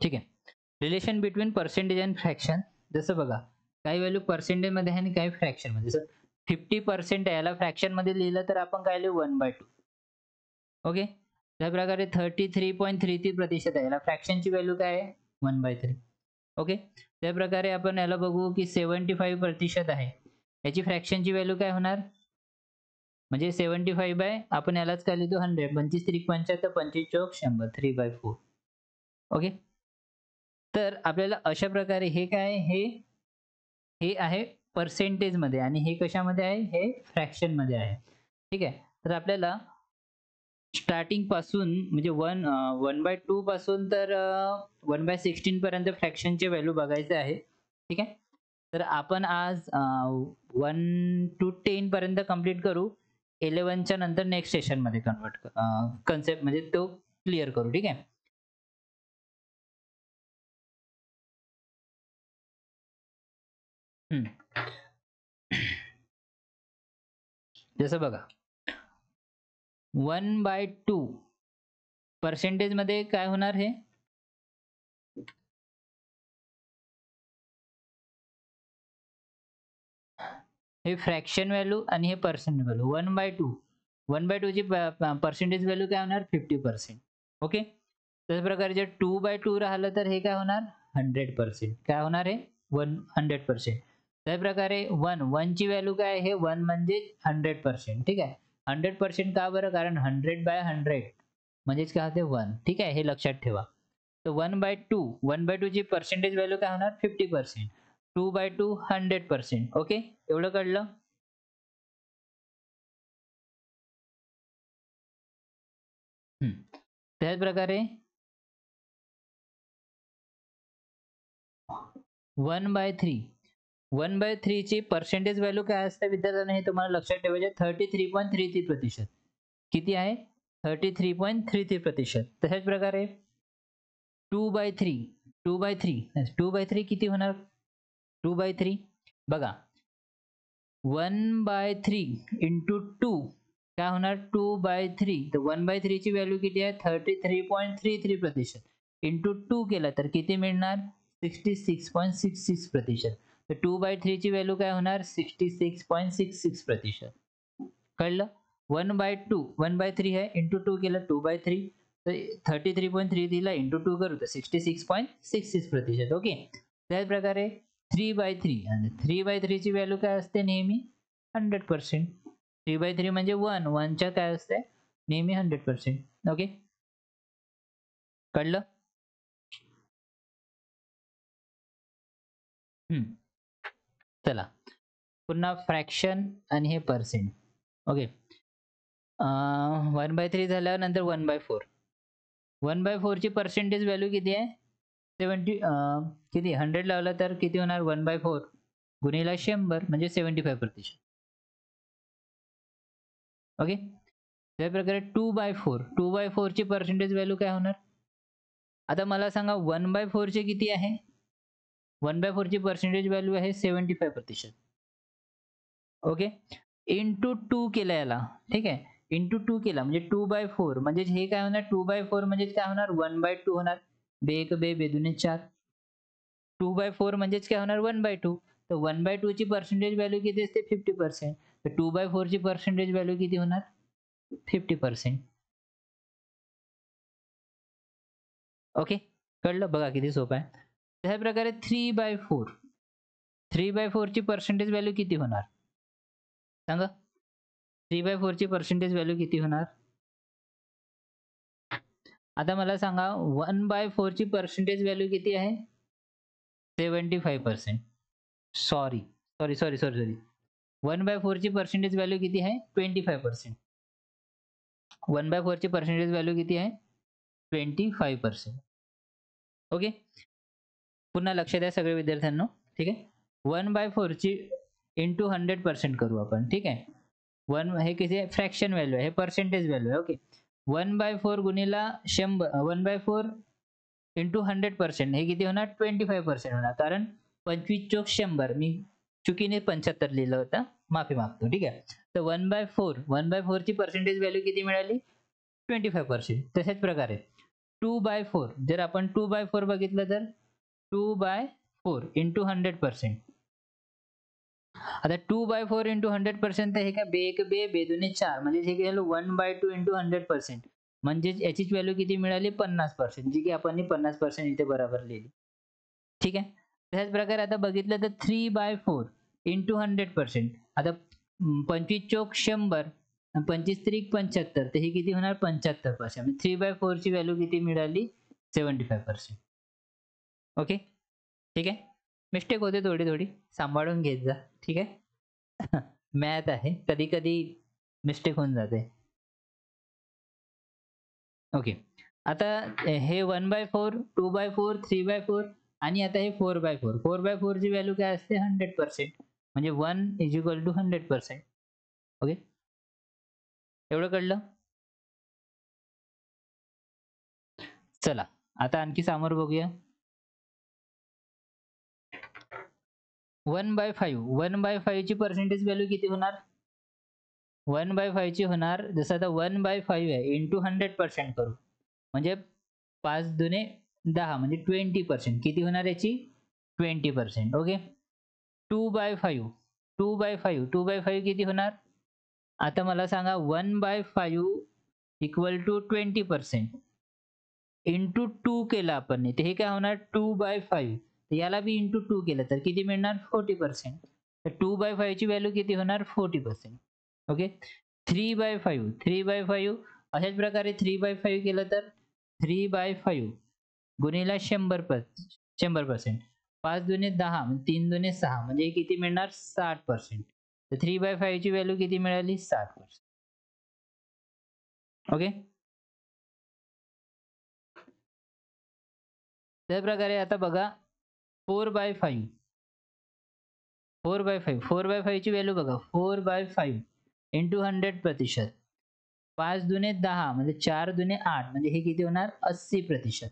ठीक आहे. Relation between percentage and fraction. जसं बघा, काही व्हॅल्यू पर्सेंटेजमध्ये आहे आणि काही फ्रॅक्शनमध्ये. जसं 50% आहे, याला फ्रॅक्शनमध्ये लिहिलं तर आपण काय लिहू 1/2. ओके. त्याप्रकारे 33.33% आहे, याला फ्रॅक्शनची व्हॅल्यू काय आहे 1/3. ओके. त्याप्रकारे आपण याला बघू की 75% आहे, याची फ्रॅक्शनची व्हॅल्यू काय होणार, म्हणजे 75 बाय आपण यालाच काय लिहितो 100. 25 त्रिक 75, 25 चौक 100, 3/4. ओके. तर आपल्याला अशा प्रकारे हे काय आहे, हे आहे पर्सेंटेजमध्ये आणि हे कशामध्ये आहे, हे फ्रॅक्शनमध्ये आहे. ठीक आहे. तर आपल्याला स्टार्टिंग पासून म्हणजे 1/2 पासून तर 1/16 पर्यंत फ्रॅक्शनचे व्हॅल्यू बघायचे आहे. ठीक आहे. तर आपण आज 1 to 10 पर्यंत कंप्लीट करू. 11च्या नंतर नेक्स्ट सेशनमध्ये कन्सेप्ट म्हणजे तो क्लिअर करू. ठीक आहे. जसं बघा 1/2 पर्सेंटेज मध्ये काय होणार, हे फ्रॅक्शन व्हॅल्यू आणि हे पर्सेंट व्हॅल्यू. 1/2 ची पर्सेंटेज व्हॅल्यू काय होणार 50%. ओके. त्याच प्रकारे जर 2/2 राहिलं तर हे काय होणार 100%. काय होणार आहे 100%. त्याच प्रकारे 1 ची व्हॅल्यू काय आहे, 1 म्हणजे 100%. ठीक आहे. 100% का बरं, कारण 100/100 म्हणजेच काय होते 1. ठीक आहे. हे लक्षात ठेवा. तर 1/2 ची पर्सेंटेज व्हॅल्यू काय होणार 50%. 2/2 100%. ओके. एवढं कळलं. त्याच प्रकारे 1/3 ची पर्सेंटेज व्हॅल्यू काय असते विद्यार्थ्यांनो, हे तुम्हाला लक्षात ठेवायचे. 33.33%. किती आहे 33.33%. तशाच प्रकारे 2/3 2/3 किती होणार 2/3 बघा 1/3 into 2 काय होणार 2/3. तर 1/3 ची व्हॅल्यू किती आहे 33.33%. इंटू 2 केला तर किती मिळणार 66.66%. तर 2/3 ची व्हॅल्यू काय होणार 66.66%. कळलं. 1/2 1/3 आहे, इंटू 2 केलं 2/3. तर 33.33 ला इंटू 2 करू तर 66.66%. ओके. त्याच प्रकारे 3/3 आणि 3/3 ची व्हॅल्यू काय असते नेहमी 100%. 3/3 म्हणजे 1 च्या काय असते नेहमी 100%. ओके. कळलं. चला पुन्हा फ्रॅक्शन आणि हे पर्सेंट. ओके. 1/3 झाल्यावर नंतर 1/4. 1/4 ची पर्सेंटेज व्हॅल्यू किती आहे? 70 किती 100 लावला तर किती होणार? 1/4 गुणिले 100 म्हणजे 75%. ओके. त्या प्रकारे 2/4 2/4 ची पर्सेंटेज व्हॅल्यू काय होणार? आता मला सांगा 1/4 चे किती आहे? 1/4 ची पर्सेंटेज व्हॅल्यू आहे 75%. ओके. इंटू 2 केला याला, ठीक आहे. इंटू 2 केला म्हणजे 2/4 म्हणजे हे काय होणार? 2/4 म्हणजे काय होणार? 1/2 होणार. बे बे बेदुने 4. 2/4 म्हणजेच काय होणार? 1/2. तर 1/2 ची पर्सेंटेज व्हॅल्यू किती असते? 50%. तर 2/4 ची पर्सेंटेज व्हॅल्यू किती होणार? 50%. ओके. कळलं? बघा किती सोपं आहे. त्याच प्रकारे 3/4 3/4 ची पर्सेंटेज व्हॅल्यू किती होणार? सांगा. 3/4 ची पर्सेंटेज व्हॅल्यू किती होणार? आता मला सांगा 1/4 ची पर्सेंटेज व्हॅल्यू किती आहे? 75%. Sorry, sorry, sorry, sorry, sorry. 1/4 ची पर्सेंटेज व्हॅल्यू किती आहे? 25%. 1/4 ची पर्सेंटेज व्हॅल्यू किती आहे? 25%. ओके. पुन्हा लक्ष द्या सगळे विद्यार्थ्यांनो. ठीक आहे. 1/4 ची इंटू 100% करू आपण. ठीक आहे. 1 हे किती आहे? फ्रॅक्शन व्हॅल्यू आहे. हे पर्सेंटेज व्हॅल्यू आहे. ओके. 1/4 गुणिले 100 1/4 इंटू 100% हे किती होणार? 25% होणार. कारण 25 चोक 100 मी चुकीने 75 लिहिलं होतं. माफी मागतो. ठीक आहे. तर 1/4 ची पर्सेंटेज व्हॅल्यू किती मिळाली? 25%. तशाच प्रकारे 2/4 जर आपण 2/4 बघितलं तर 2/4 इंटू 100%. आता 2/4 इंटू 100% तर हे काय बे बेदुने 4 म्हणजे हे गेलं 1/2 इंटू 100%. म्हणजे याचीच व्हॅल्यू किती मिळाली? 50%. जी की आपण 50% इथे बरोबर लिहिली. ठीक आहे. त्याच प्रकारे आता बघितलं तर 3/4 इंटू 100%. आता 25 चोक 100 आणि 25 त्रिक 75 तर हे किती होणार? 75%. म्हणजे 3/4 ची व्हॅल्यू किती मिळाली? 75%. ओके. ठीक आहे. मिस्टेक होते थोडी सांभाळून घेत जा. ठीक आहे. मॅथ आहे. कधी-कधी मिस्टेक होऊन जाते. ओके. आता हे 1/4, 2/4, 3/4 आणि आता हे 4/4. 4/4 ची व्हॅल्यू काय असते? 100%. म्हणजे 1 इज इक्वल टू 100%. ओके. एवढं कळलं? चला. आता आणखी समोर बघूया. 1/5 1/5 ची पर्सेंटेज व्हॅल्यू किती होणार? 1/5 ची होणार जसं आता 1/5 आहे इंटू 100% करू. म्हणजे 5 दुने 10 म्हणजे 20% किती होणार याची? 20%. ओके. 2/5 2/5 किती होणार? आता मला सांगा 1/5 इक्वल टू 20% इंटू 2 केलं आपण तर हे काय होणार? 2/5 याला बी इंटू 2 केलं तर किती मिळणार? 40%. तर 2/5 ची व्हॅल्यू किती होणार? 40%. ओके. 3/5 अशाच प्रकारे 3/5 केलं तर 3/5 गुणिले 100%. 5 दुने 10 3 दुने 6 म्हणजे हे किती मिळणार? 60%. तर 3/5 ची व्हॅल्यू किती मिळाली? 60%. ओके. त्याच प्रकारे आता बघा 4/5 4/5 ची व्हॅल्यू बघा 4/5 इंटू 100%. 5 दुने 10 म्हणजे 4 दुने 8 म्हणजे हे किती होणार? 80%.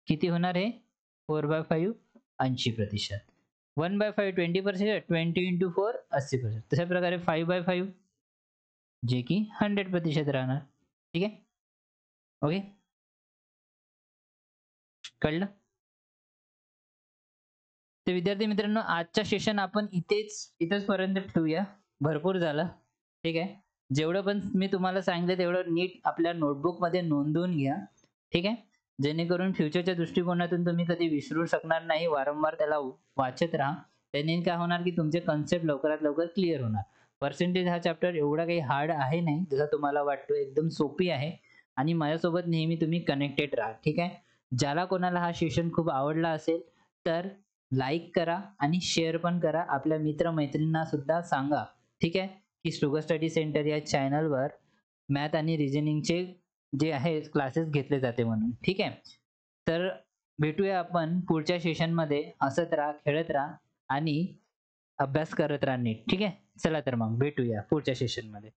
किती होणार हे? 4/5 80%. 1/5 20%. 20 इंटू 4 80%. तशा प्रकारे 5/5 जे की 100% राहणार. ठीक आहे. ओके. कळलं? तर विद्यार्थी मित्रांनो आजच्या सेशन आपण इथेच पर्यंत ठेवूया. भरपूर झालं. ठीक आहे. जेवढं पण मी तुम्हाला सांगितलं तेवढं नीट आपल्या नोटबुकमध्ये नोंदवून घ्या. ठीक आहे. जेणेकरून फ्युचरच्या दृष्टिकोनातून तुम्ही कधी विसरू शकणार नाही. वारंवार त्याला वाचत राहा. त्याने काय होणार की तुमचे कन्सेप्ट लवकरात लवकर क्लिअर होणार. पर्सेंटेज हा चॅप्टर एवढा काही हार्ड आहे नाही जसं तुम्हाला वाटतो. एकदम सोपी आहे आणि माझ्यासोबत नेहमी तुम्ही कनेक्टेड राहा. ठीक आहे. ज्याला कोणाला हा सेशन खूप आवडला असेल तर लाईक करा आणि शेअर पण करा. आपल्या मित्र-मैत्रिणींना सुद्धा सांगा. ठीक आहे. की शुगर स्टडी सेंटर या चॅनलवर मॅथ आणि रिझनिंगचे जे आहे क्लासेस घेतले जाते म्हणून. ठीक आहे. तर भेटूया आपण पुढच्या सेशनमध्ये. हसत राहा, खेळत राहा आणि अभ्यास करत राहा नीट. ठीक आहे. चला तर मग भेटूया पुढच्या सेशनमध्ये.